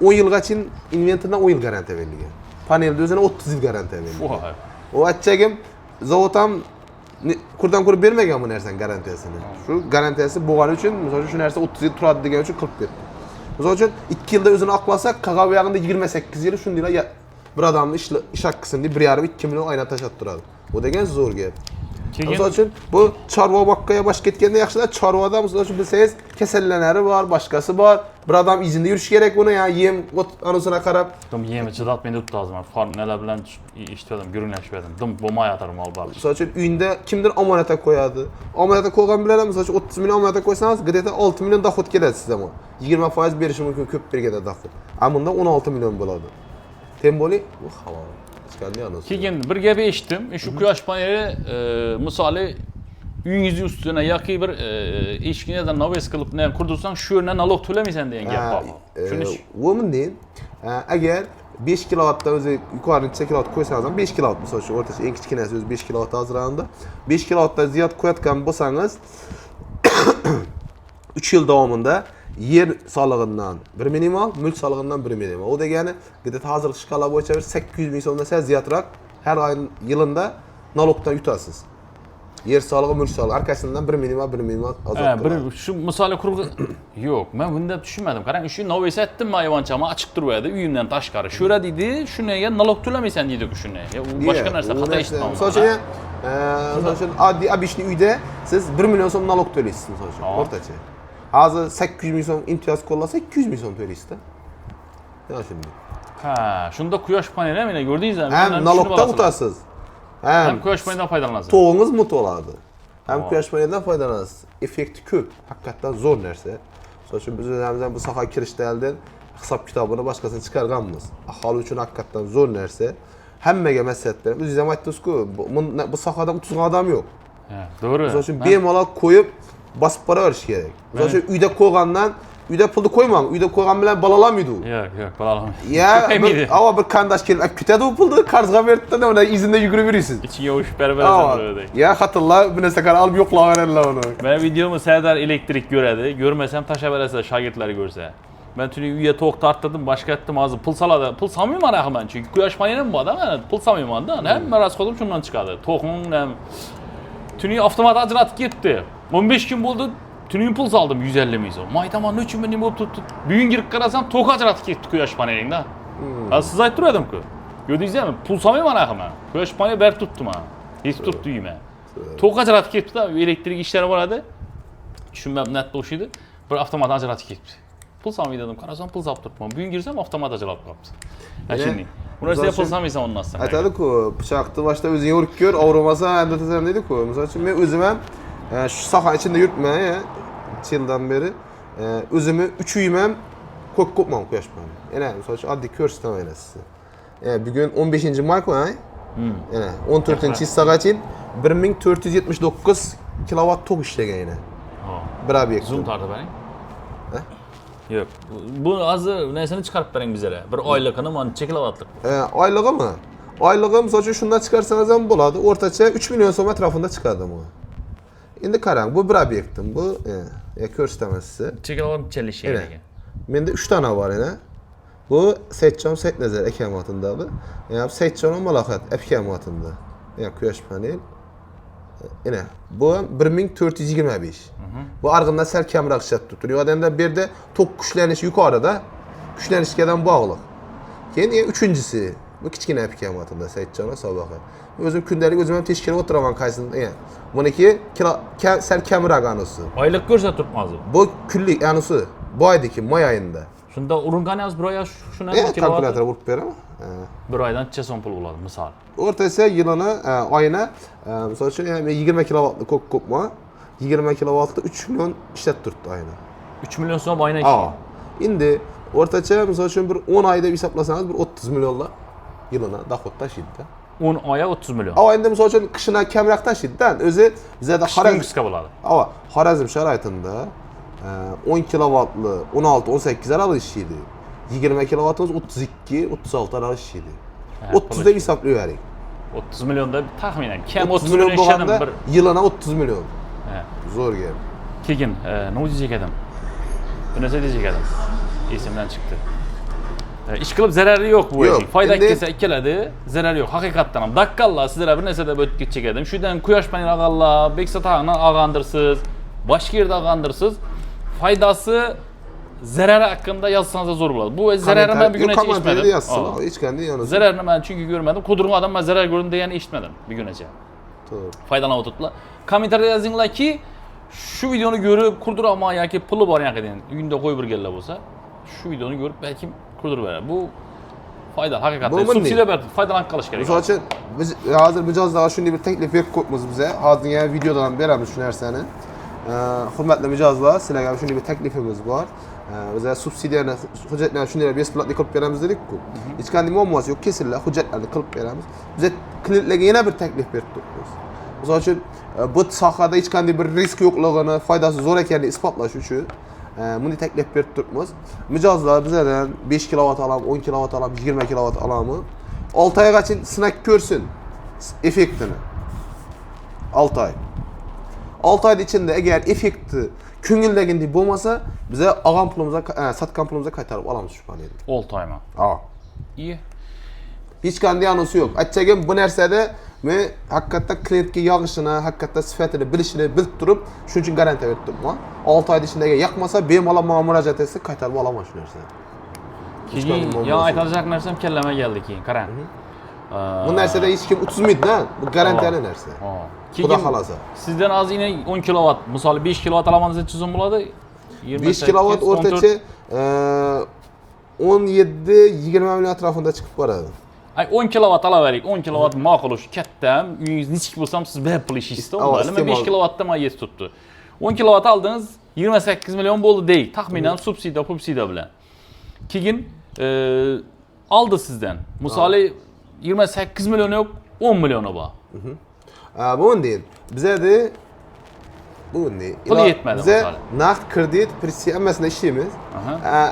10 yilgacha inventordan 10 yil garantiya berilgan. Panelda o'zini 30 yil garantiya berilgan. O aytchagim, zavod ham kurdan ko'rib bermagan bu narsaning garantiyasini. Shu garantiyasi bo'lgani uchun, masalan, shu narsa 30 yil turadi degan uchun qilib berdi. Masalan uchun 2 yilda o'zini oqlasak, qag'ab yog'ida 28 yil shundaylar bir odamni ish haqqisini 1,5-2 million oyna tashab turadi. Bu degan zo'r gap. Misol uchun bu chorva boqqaga bosh ketganda yaxshilar, chorvada misol uchun bilsangiz kasallanari bor, boshqasi bor. Bir odam izinda yurish kerak buni, ya'ni yem anusuna qarab. Dim yemi chidatmaydi o'tdi hozir. Nelar bilan eshitdim, gurunglashib dim bo'lmayotir mol bor. Misol uchun uyinda kimdir omonatga qo'yadi. Omonatga qo'ygan bilan misol uchun 30 million omonatga qo'ysangiz, g'deta 6 million dohod keladi sizga. 20% berishi mumkin ko'p berganda dohod. Amunda 16 million bo'ladi. Temboli bu halol. Keyin bir gap eshitdim. Shu quyosh paneli misoli uyingizni ustuna yoki bir eshikingizdan naves qilib qurdirsang, shu yerdan налог to'lamaysan degan gap bor. Tushunish. Bu bunday. Agar 5 kilovatdan o'zi yuqori 2 kilovat qo'ysangiz ham 5 kilovat misol uchun o'rtacha eng kichkinasi o'zi 5 kilovat hoziranda 5 kilovatdan ziyod qo'yatgan bo'lsangiz 3 yil davomida yer solig'idan bir minimal, mulk solig'idan bir minimal. O degani, g'deta hozirgi shkala bo'yicha 800 ming so'mdan sal ziyodroq har oy yilida налогdan yutasiz. Yer solig'i, mulk solig'i arkasidan bir minimal ozod qiladi. Bir shu misoli qurg'i yo'q, men bunda tushunmadim. Qarang, shu noves aytdim, ayvonchama ochiq turibdi, uyimdan tashqari. Sho'ra deydi, shunga налог to'lamaysan deydi-ku shunga. U boshqa narsa xato eshitdim. Misol uchun oddiy abishli uyda siz 1 million so'm налог to'laysiz misol uchun o'rtacha. Hozir 800 ming so'm imtiyoz qo'llasa 200 ming so'm to'laysiz-da. Yana shunday. Ha, shunda quyosh paneli mana ko'rdingizmi? Ham налогdan o'tasiz. Hem quyosh panelidan foydalanasiz. To'g'ingiz mut bo'ladi. Ham quyosh panelidan foydalanasiz. Effekti ko'p, haqiqatan zo'r narsa. Misol uchun biz o'zimizdan bu sohaga kirishdan oldin hisob kitobini boshqasini chiqarganmiz. Aholi uchun haqiqatan zo'r narsa. Hammaga maslahat beraman. O'zingiz ham aytdingiz-ku, bu sohada o'tgan odam yo'q. Ha, to'g'ri. Misol uchun bemalol qo'yib bosib boraverish kerak. Misol uchun uyda qo'ygandan uyda pulni qo'ymang. Uyda qo'ygan bilan bolalamaydi u. Yo'q, bolalamaydi. Ya, bir kandash kelib olib ketadi u pulni, qarzga beribdi-da, unda izinda yugurib yurasiz. Ichiga o'shib beraveradi. Ya, xatirlar, bu narsaga olib yo'qlaveradilar uni. Men videomni Sardar elektrik ko'radi. Ko'rmasam tashlab berasizlar, shogirdlar ko'rsa. Men tuni uyga to'q tortdim, boshqa aytdim, hozir pul soladi. Pul solmayman axir, chunki quyosh panelim bor-da, men pul solmayman-da. Hamma rasxodim shundan chiqadi. To'qning ham tuni avtomat ajratib ketdi. 15 kun bo'ldi. Tuni pul soldim 150 ming so'm. Maydaman nechun men nima bo'lib bugun kirib qarasam to'q ajratib ketdi quyosh panelingda. Ha, siz aytib turdim-ku. Ko'rdingizmi? Pul solmayman axir men. Quyosh paneli berib turibdim men. Yetib turibdi uyima. To'q ajratib ketdi-da, elektrik ishlari bo'ladi. Tushunmab natda o'shidi. Bir avtomat ajratib ketdi. Pul solmaydi dedim, qarasam pul solib turibman. Bugun girsam avtomat ajratib qolibdi. Ashuni. Ularga pul solmaysan undan sonra. Aytadi-ku, pichoqni boshda o'zing urib ko'r, og'rimasa andatasam deydi-ku. Misol uchun men o'zim ham shu soha ichida yuribman, 2 yildan beri o'zimni 3 uyim ham ko'pman quyosh paneli. Yana misol uchun oddiy ko'rsataman sizga. Bugun 15-may-ku, yana 14-hissagacha 1479 kilovat to'q ishlagan yana. Bir obyekt. Zoom tortib bering. Yo'q. Bu hozir narsani chiqarib bering bizga. Bir oyligini mana necha kilovatlik? Oyligimi? Oyligim misol uchun shundan chiqarsangiz ham bo'ladi. O'rtacha 3 million so'm atrofida chiqadi bu. Endi qarang, bu bir obyektim. Bu ko'rsataman sizga. Necha kilovat chalish kerak? Menda 3 dona bor yana. Bu Saidjon Saidnazar akamatindagi. Yani Saidjon Malohat akamatında. Yani quyosh panel. Yana bu 1425. Bu arg'indan sal kamroq ishlab turibdi. Yordamda bu yerda to'q kuchlanish yuqorida, kuchlanishga bog'liq. Keyin uchinchisi bu kichkina akamatida Saidjon Saboqat. Özüm gündəlik özüm hem teşkil oturaman kaysın. Yani. Bununki sel kamera anısı. Aylık görse tutmazdı. Bu küllik anısı. Bu aydaki may ayında. Şunda urunganiyaz bir aya şuna Kalkulatora vurup berem. bir aydan neçe son pul buladı misal. Ortası yılına ayına misal üçün yani 20 kilovatlı kopma 20 kilovatlı 3 milyon işlet tuttu ayına. 3 milyon so'm ayına Aa. Indi ortaça misal üçün bir 10 ayda hesaplasanız bir 30 milyonla yılına dohod taşıydı. 10 aya 30 milyon. Ama endi misal üçün kışına kamroq taşıydı. Özü bize de Kıska buladı. Ama Xorazm şaraitinde 10 kilovatlı 16-18 aralı işiydi. 20 kilovatımız 32-36 aralı işiydi. 30'da hesaplayıverik. 30 milyonda tahminen. Kem 30 30 milyon milyon işledim bolganda bir. yılına 30 milyon. He. Zor gel. Keyin ne diyecek adam? Bu ne diyecek adam? İsimden çıktı. İş kılıp zararı yok bu işin. Fayda kese ikiledi, zararı yok. Hakikaten ham. Dakkalla sizlere bir nesede bötüp gidecek edim. Şudan kuyaş panel ağalla, beksa tağına ağandırsız, başka yerde ağandırsız. Faydası zararı hakkında yazsanız da zor buladı. Bu zararını ben bir gün hiç işitmedim. Hiç kendi yanı. Zararını ben çünkü görmedim. Kudurma adam ben zarar gördüm diyeni işitmedim bir gün önce. Doğru. Faydalanıp tutla. Komentarda yazınlar ki şu videonu görüp kurdurama ya ki pulu var ya kadar günde koy bir gelle olsa şu videonu görüp belki kurduruverer. Bu faydalı hakikaten. Subsidiye verdi. Faydalanıp kalış gerek. Misal üçün biz hazır biraz daha şunu bir teklif verip koymuş bize. Hazır yani videodan beremiz şu narsani. Hürmetli mijozlar, sizlarga shunday bir teklifimiz bor. Bize subsidiyani hujjatlarni shunday besplatni qilib beramiz dedik-ku. Hech qanday muammosi yo'q, kesillar hujjatlarni qilib beramiz. Biz klientlarga yana bir taklif berib turibmiz. Misol uchun bu sohada hech qanday bir risk yo'qligini, foydasi zo'r ekanini isbotlash uchun bunday taklif berib turibmiz. Mijozlar bizlardan 5 kilovat olamiz, 10 kilovat olamiz, 20 kilovat olamiz. 6 oygacha sinab ko'rsin effektini. 6 oy. 6 ay içinde eğer effekti köngüldegindek bo'lmasa, bize algan pulumuza, satgan pulumuza qaytarib olamiz şu panelni. All time. Aa. İyi. Hech qanday anonsi yo'q. Aytchagim bu narsada men haqiqatdan klientga yog'ishini, haqiqatdan sifatini bilishini bilib turib, shuning uchun garantiya berib turibman. 6 oy ichida yoqmasa, bemalol menga murojaat etsa qaytarib olaman shu narsani. Keyin ya aytacak narsam kelleme geldi keyin. Qarang. Bu narsada hech kim utizmaydi-da. Bu garantiyali narsa. Xudo xolasa. Sizden az yine 10 kilovat, misal 5 kilovat alamanız neçe so'm bo'ladi? 5 kilovat o'rtacha 17-20 million atrofida chiqib boradi. Ay 10 kilovat alaverik, 10 kilovat ma'qul o'sha katta, uyingiz nechik bo'lsam siz bepul ishlaysiz. Nima 5 kilovatda mayes tutdi. 10 kilovat aldınız, 28 milyon bo'ldi deylik. Taxminan subsidiya bilan. Keyin aldı sizden. Misali 28 milyon yok, 10 milyonu var. Bu değil. Bize de bu değil. Pul yetmedi bize naqd kredit presi hammasini ishlaymiz.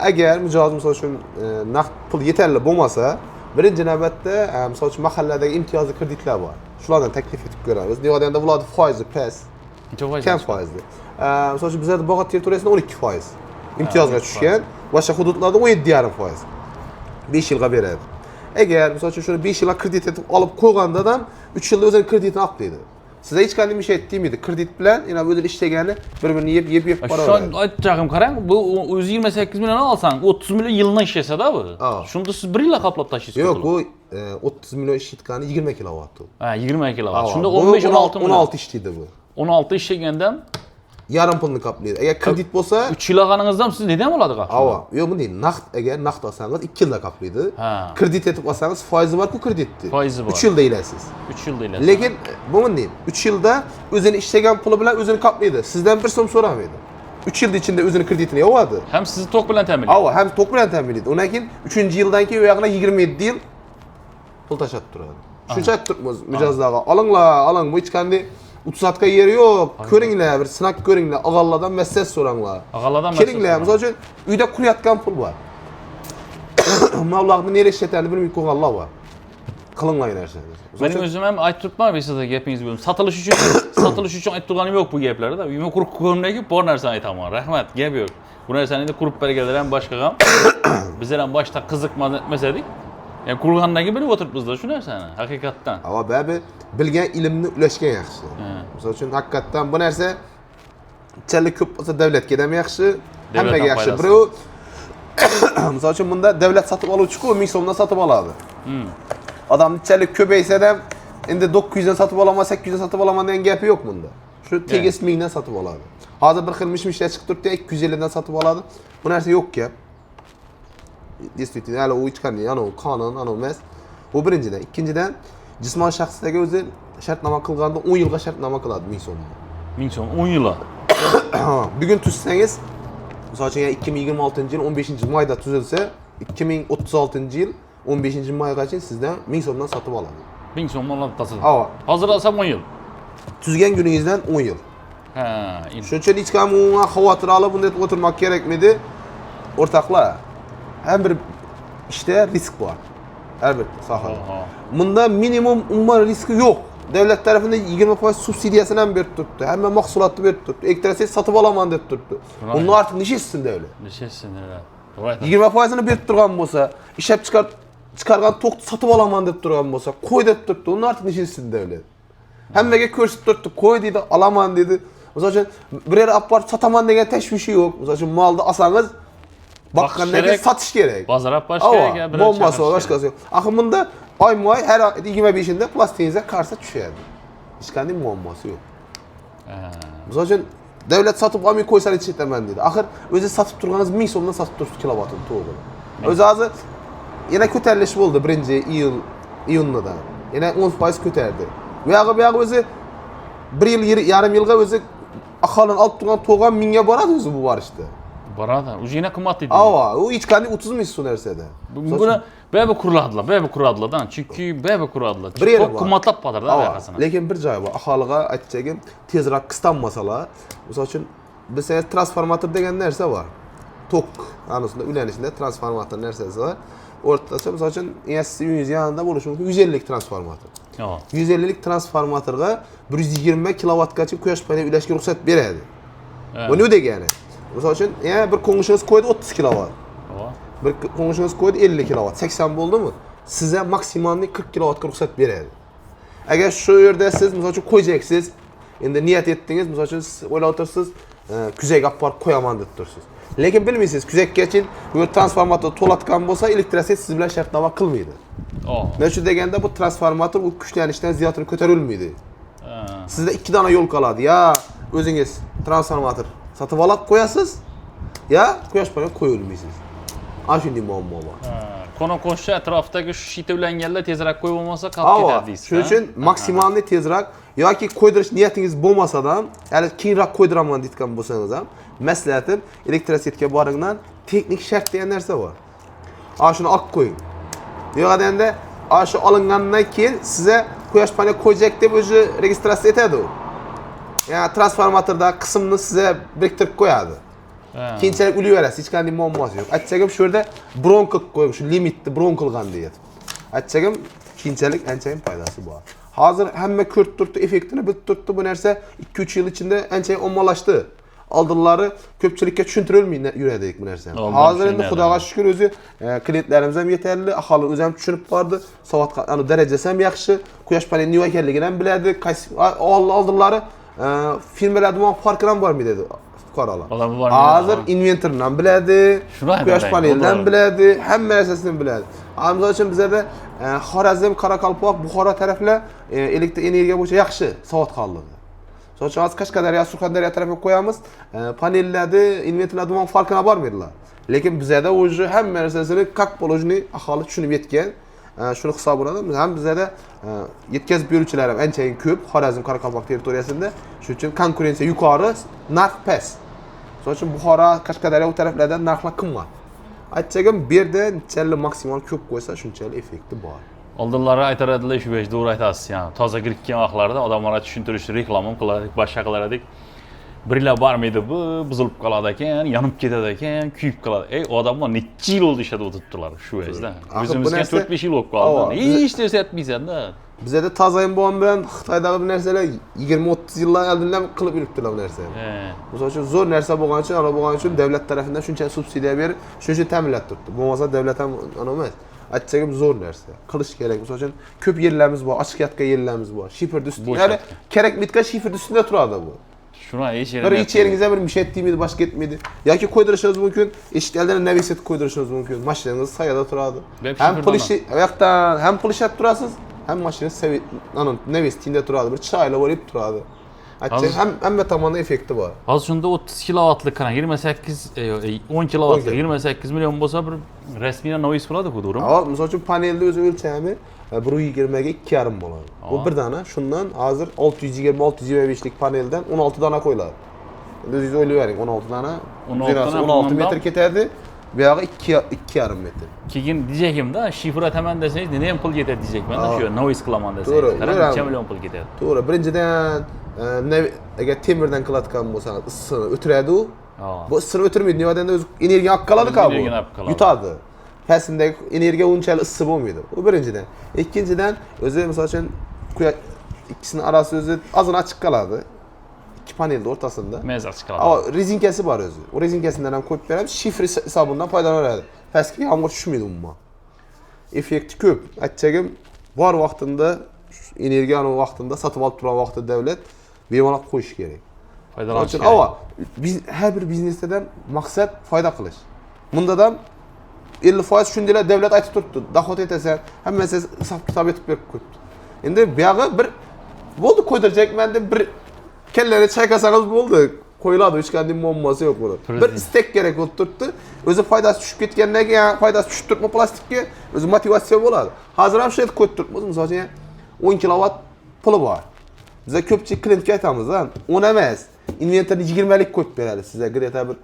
Agar mijoz misol uchun naqd pul yetarli bo'lmasa, birinchi navbatda misol uchun mahalladagi imtiyozli kreditlar bor. Shulardan taklif etib ko'ramiz. Niyodanda bularni foizi past. Kam foizli. Misol uchun bizda bog'ot territoriyasida 12%. İmtiyozga tushgan, boshqa hududlarda 17,5%. 5 yilga beradi. Eğer misal üçün şöyle 5 yıla kredit etip alıp koygandadan 3 yılda özel kreditini aklaydı. Size hiç kendin bir şey ettiğim miydi? Kredit bilen yine böyle işlegenle birbirini yiyip para şu an aytacağım qarang, bu 128 milyon alsan 30 milyon yılına işlese da bu. Şunda siz bir yıla kaplap taşıyırsınız. Yok bu 30 milyon işletkanı 20 kilowattı. Ha 20 kilowatt. Şunda 15-16 milyon. 16 işliydi bu. 16 işlegenden yarım pulunu kaplaydı. Eğer kredit bolsa 3 yıl alganыңızdan siz neden oladı qaplı? Ava, yok bu değil. Eğer naqd alsanız 2 yılda kaplaydı. Kredit etip alsanız faizi var ku kreditti. Faizi var. 3 yılda ilesiz. 3 yılda ilesiz. Lekin bu değil. 3 yılda özünü işlegen pulu bilen özünü kaplaydı. Sizden bir so'm so'ramaydı. 3 yıl içinde özünü kreditini yolladı. Hem sizi tok bilen temin. Ava, hem tok bilen temin edildi. Onakin 3. yıldan ki oyağına 27 yıl pul taşat duradi. Shuncha aytibmiz mijozlarga. Alın bu hech qanday utsatga yeri yo'q. Ko'ringlar, bir sinab ko'ringlar. Ag'allardan maslahat so'ranglar. Ag'allardan keringlar. Misol uchun uyda qulayotgan pul bor. Mablag'ni nereye ishlatganini bilmay qo'yganlar bor. Qilinglar narsani. Benim özüm hem aytib turibman, size gapingizni bo'ldim. Satılış uchun aytib turganim yo'q bu gaplarda. Uyimga qurib ko'rmdagi bor narsani aytaman. Rahmat, gap yo'q. Bu narsani endi qurib berganlar ham boshqa ham. Bizlar ham boshda qiziqmadik. Yani kurgandan gibi bilib o'tiribmizda shu narsani, haqiqatdan. Ama babi bilgan ilmni ulashgan yaxshi. Misol uchun haqiqatdan bu narsa chalik ko'p bo'lsa davlatga ham yaxshi, hammaga yaxshi. Birov misol uchun bunda davlat sotib oluvchi-ku 1000 so'mdan sotib oladi. Odamning chalik ko'paysa ham endi 900 dan sotib olaman, 800 dan sotib olaman degan gapi yo'q bunda. Shu tegis 1000 dan sotib oladi. Hozir bir xil mish-mishlar chiqib turibdi, 250 dan sotib oladi. Bu narsa yo'q gap. Действительно, hali u chiqargan, ana u qonun, ana emas. Bu birinchidan. Ikkinchidan, jismoniy shaxsdagi o'zi shartnoma qilganda 10 yilga shartnoma qiladi 1000 so'm. 1000 so'm 10 yil. Bugun tuzsangiz, misol uchun 2026-yil 15-mayda tuzilsa, 2036-yil 15-maygacha sizdan 1000 so'mdan sotib oladi. 1000 so'm oladi tasavvur. Ha. Hozir olsam 10 yil. Tuzgan kuningizdan 10 yil. Ha, Shuning uchun hech kim unga xavotir olib bunday o'tirmak kerakmidi? O'rtoqlar, har bir ishda risk bor. Har bir sohada. Bunda minimum umuman riski yo'q. Davlat tarafidan 20% subsidiyasini ham berib turibdi. Hamma mahsulotni berib turibdi. Elektrisitet sotib olaman deb turibdi. Uni ortiq nishsin davlat. Nishsin davlat. To'g'ri. 20%ni berib turgan bo'lsa, ishlab chiqargan to'qni sotib olaman deb turgan bo'lsa, qo'y deb turibdi. Uni ortiq nishsin davlat. Hammaga ko'rsatib turibdi, qo'y dedi, olaman dedi. Misol uchun bir yer olib borib sotaman degan tashvishi yo'q. Misol uchun molni olsangiz boqqandan keyin sotish kerak. Bozor olib borish kerak, bir bombasi va boshqasi yo'q. Axir bunda oyma-oy har 25-ida plastingiz qarsa tushadi. Hech qanday muammosi yo'q. Misol uchun davlat sotib olmay qo'ysa yetaman dedi. Axir o'zi sotib turganingiz 1000 so'mdan sotib turibsiz kilovatini to'g'ri. O'zi hozir yana ko'tarilish bo'ldi 1-iyunda. Yana 10% ko'tardi. Bu yog'i o'zi 1 yil, yarim yilga o'zi aholini olib turgan to'g'an 1000 ga boradi o'zi bu borishda. Boradi. O'zi yana qimmat edi. Ava, u hech qanday 30 ming so'm narsada. Buni ba'zi quradilar, chunki ba'zi quradilar. Ko'p qimmatlab qoladi orqasini. Lekin bir joyi bor. Aholiga aytchagim, tezroq qistonmasalar, misol uchun bizda transformator degan narsa bor. Tok, anosida ulanishida transformator narsasi bor. O'rtacha misol uchun uyingiz yonida bo'lishi mumkin 150 lik transformator. 150 lik transformatorga 120 kilovatgacha quyosh paneli ulashga ruxsat beradi. Bu nima degani? Misol uchun, bir qo'ng'ishingiz qo'ydi 30 kilovat. Bir qo'ng'ishingiz qo'ydi 50 kilovat, 80 bo'ldimi? Sizga maksimalni 40 kilovatga ruxsat beradi. Agar shu yerda siz misol uchun qo'yacaksiz, endi niyat etdingiz, misol uchun siz o'ylab o'tirsiz, kuzakga olib borib qo'yaman deb tursiz. Lekin bilmaysiz, kuzakgacha bu transformator to'latgan bo'lsa, elektrisitet siz bilan shartnoma qilmaydi. Nima shu deganda bu transformator u kuchlanishdan ziyodini ko'tarilmaydi. Sizda 2 dona yo'l qoladi. Ya o'zingiz transformator sotib olib qo'yasiz, ya quyosh panel qo'yolmaysiz. Ana shunday muammo bor. Qo'ni-qo'shni atrofdagi shu shitavlanganlar tezroq qo'yib olmasa qolib ketadi deysiz. Shuning uchun maksimalni tezroq yoki qo'ydirish niyatingiz bo'lmasa-dan, ya'ni keyinroq qo'ydiraman deyotgan bo'lsangiz ham, maslahatim elektrisitetga boringdan texnik shart degan narsa bor. Ana shuni olib qo'ying. Yo'g'ada ana shu olingandan keyin sizga quyosh panel qo'yacak deb o'zi registratsiya etadi u. Yani transformatordagi qismni sizga biriktirib qo'yadi. Keyinchalik ulayverasiz, hech qanday muammosi yo'q. Aytchagim shu yerda bron qilib qo'ying, shu limitni bron qilgan deydi. Aytchagim keyinchalik anchayin foydasi bor. Hozir hamma ko'rib turibdi, effektini bilib turibdi bu narsa 2-3 yil ichida anchayin ommalashdi. Oldinlari ko'pchilikka tushuntirilmay yuradik bu narsani. Hozir endi Xudoga shukr o'zi klientlarimiz ham yetarli, aholi o'zi ham tushunib qoldi. Soat darajasi ham yaxshi, quyosh paneli nima ekanligini ham biladi. Oldinlari firmalarda bu farqi ham bormi dedi fuqarolar. Hozir inventordan biladi, quyosh panelidan biladi, hamma narsasini biladi. Misol uchun bizda Xorazm, Qoraqalpoq, Buxoro taraflar elektr energiya bo'yicha yaxshi soat qoldi. So'ng hozir Qashqadaryo, Surxondaryo tarafga qo'yamiz. Panellarda, inventorlarda ham farqi bormaydilar. Lekin bizda o'zi hamma narsasini как положено aholi tushunib yetgan. Shuni hisoblanadi. Ham bizda yetkazib beruvchilar ham anchayin ko'p Xorazm, Qoraqalpoq territoriyasida. Shuning uchun konkurensiya yuqori, narx past. So'ng uchun Buxoro, Qashqadaryo u taraflarda narxlar qimmat. Aytchagim bu yerda nechalik maksimal ko'p qo'ysa, shunchalik effekti bor. Oldinlari aytaradilar shu bo'yicha to'g'ri aytasiz. Yani toza kirgan vaqtlarda odamlarga tushuntirish, reklama qilardik, boshqa qilardik. Birlar bormaydi, bu buzilib qoladi ekan, yonib ketadi ekan, kuyib qoladi. Odamlar necha yil bo'ldi ishlatib o'tiribdilar shu bo'yicha. O'zimizga 4-5 yil bo'lib qoldi. Hech narsa aytmaysan-da. Bizda tozayim bo'lgan bilan Xitoydagi bu narsalar 20-30 yillar oldindan qilib yuribdilar bu narsani. Misol uchun zo'r narsa bo'lgan uchun, ana bo'lgan uchun davlat tomonidan shuncha subsidiya berib, shuning uchun ta'minlab turibdi. Bo'lmasa davlat ham ana emas. Aytchagim zo'r narsa. Qilish kerak. Misol uchun ko'p yerlarimiz bor, ochiq yotgan yerlarimiz bor. Shiferda ustida, ya'ni kerak bitgan shiferda ustida turadi bu. Shuni hech yerda. Bir yeringizda bir mishet deydi, boshqa ketmaydi. Yoki qo'ydirishingiz mumkin, eshik oldidan naviset qo'ydirishingiz mumkin. Mashinangiz soyada turadi. Ham pul ishlatib turasiz, hem maşina anın nevestinde turadi, bir çayla varıp turadi. Hazır- Hem tamamda efekti var. Hozir shunda 30 kilovatlik qana 28 10 kilovatlik 28 million bo'lsa bir rasmiy noise bo'ladi-ku, to'g'rimi? Ama misal için panelde öz ölçemi 1.20'ye 2.5 болады. Bu bir tane şundan hazır 620-625'lik panelden 16 tane koyular. Özünüz oynayıverin 16 tane. 16 metre keterdi. Buyağı 2.5 metre. Keyin diyecekimda shifr ataman desangiz nima ham pul ketadi diyecekman-da, shu noise qilaman To'g'ri, desangiz. Qarang, to'g'ri. necha million pul ketadi. To'g'ri, birinchidan agar temirdan qilayotgan bo'lsangiz issini o'tiradi u. Bu issini o'tirmaydi, nimadan o'zi energiya olib qoladi-ku bu. Energiyani olib qoladi. Yutadi. Pastindagi energiya unchalik issiq bo'lmaydi. Bu birinchidan. Ikkinchidan o'zi misol uchun ikkisini orasi o'zi ozgina ochiq qoladi. İki panelning o'rtasida. Mezar chiqadi. Ama rezinkasi var o'zi. O rezinkasidan ham qo'yib beramiz, shifr hisobidan foydalanaveradi. Pastga yomg'ir tushmaydi umuman. Effekti ko'p. Aytchagim bor vaqtida, energiyani vaqtida sotib olib turgan vaqtida davlat bemalol qo'yish kerak. Foydalanish Uchun kerak. biz har bir biznesdan maqsad foyda qilish. Bundadan 50% shundalar davlat aytib turibdi. Dohod etasan, hammasi hisob kitob etib berib qo'yibdi. Endi buyog'i bir bo'ldi qo'ydirjakman deb bir kelleni çaykasanız bo'ldi. Qo'yiladi, hech qanday muammosi yo'q buni. Bir istek kerak bo'lib turibdi. O'zi foydasi tushib ketgandan keyin foydasi tushib turibmi plastikka, o'zi motivatsiya bo'ladi. Hozir ham shu yerda qo'yib turibmiz. Masalan, 10 kilovat puli bor. Biza ko'pchilik klientga aytamiz-da, 10 emas, inventorni 20lik qo'yib beradi. Sizga greta bir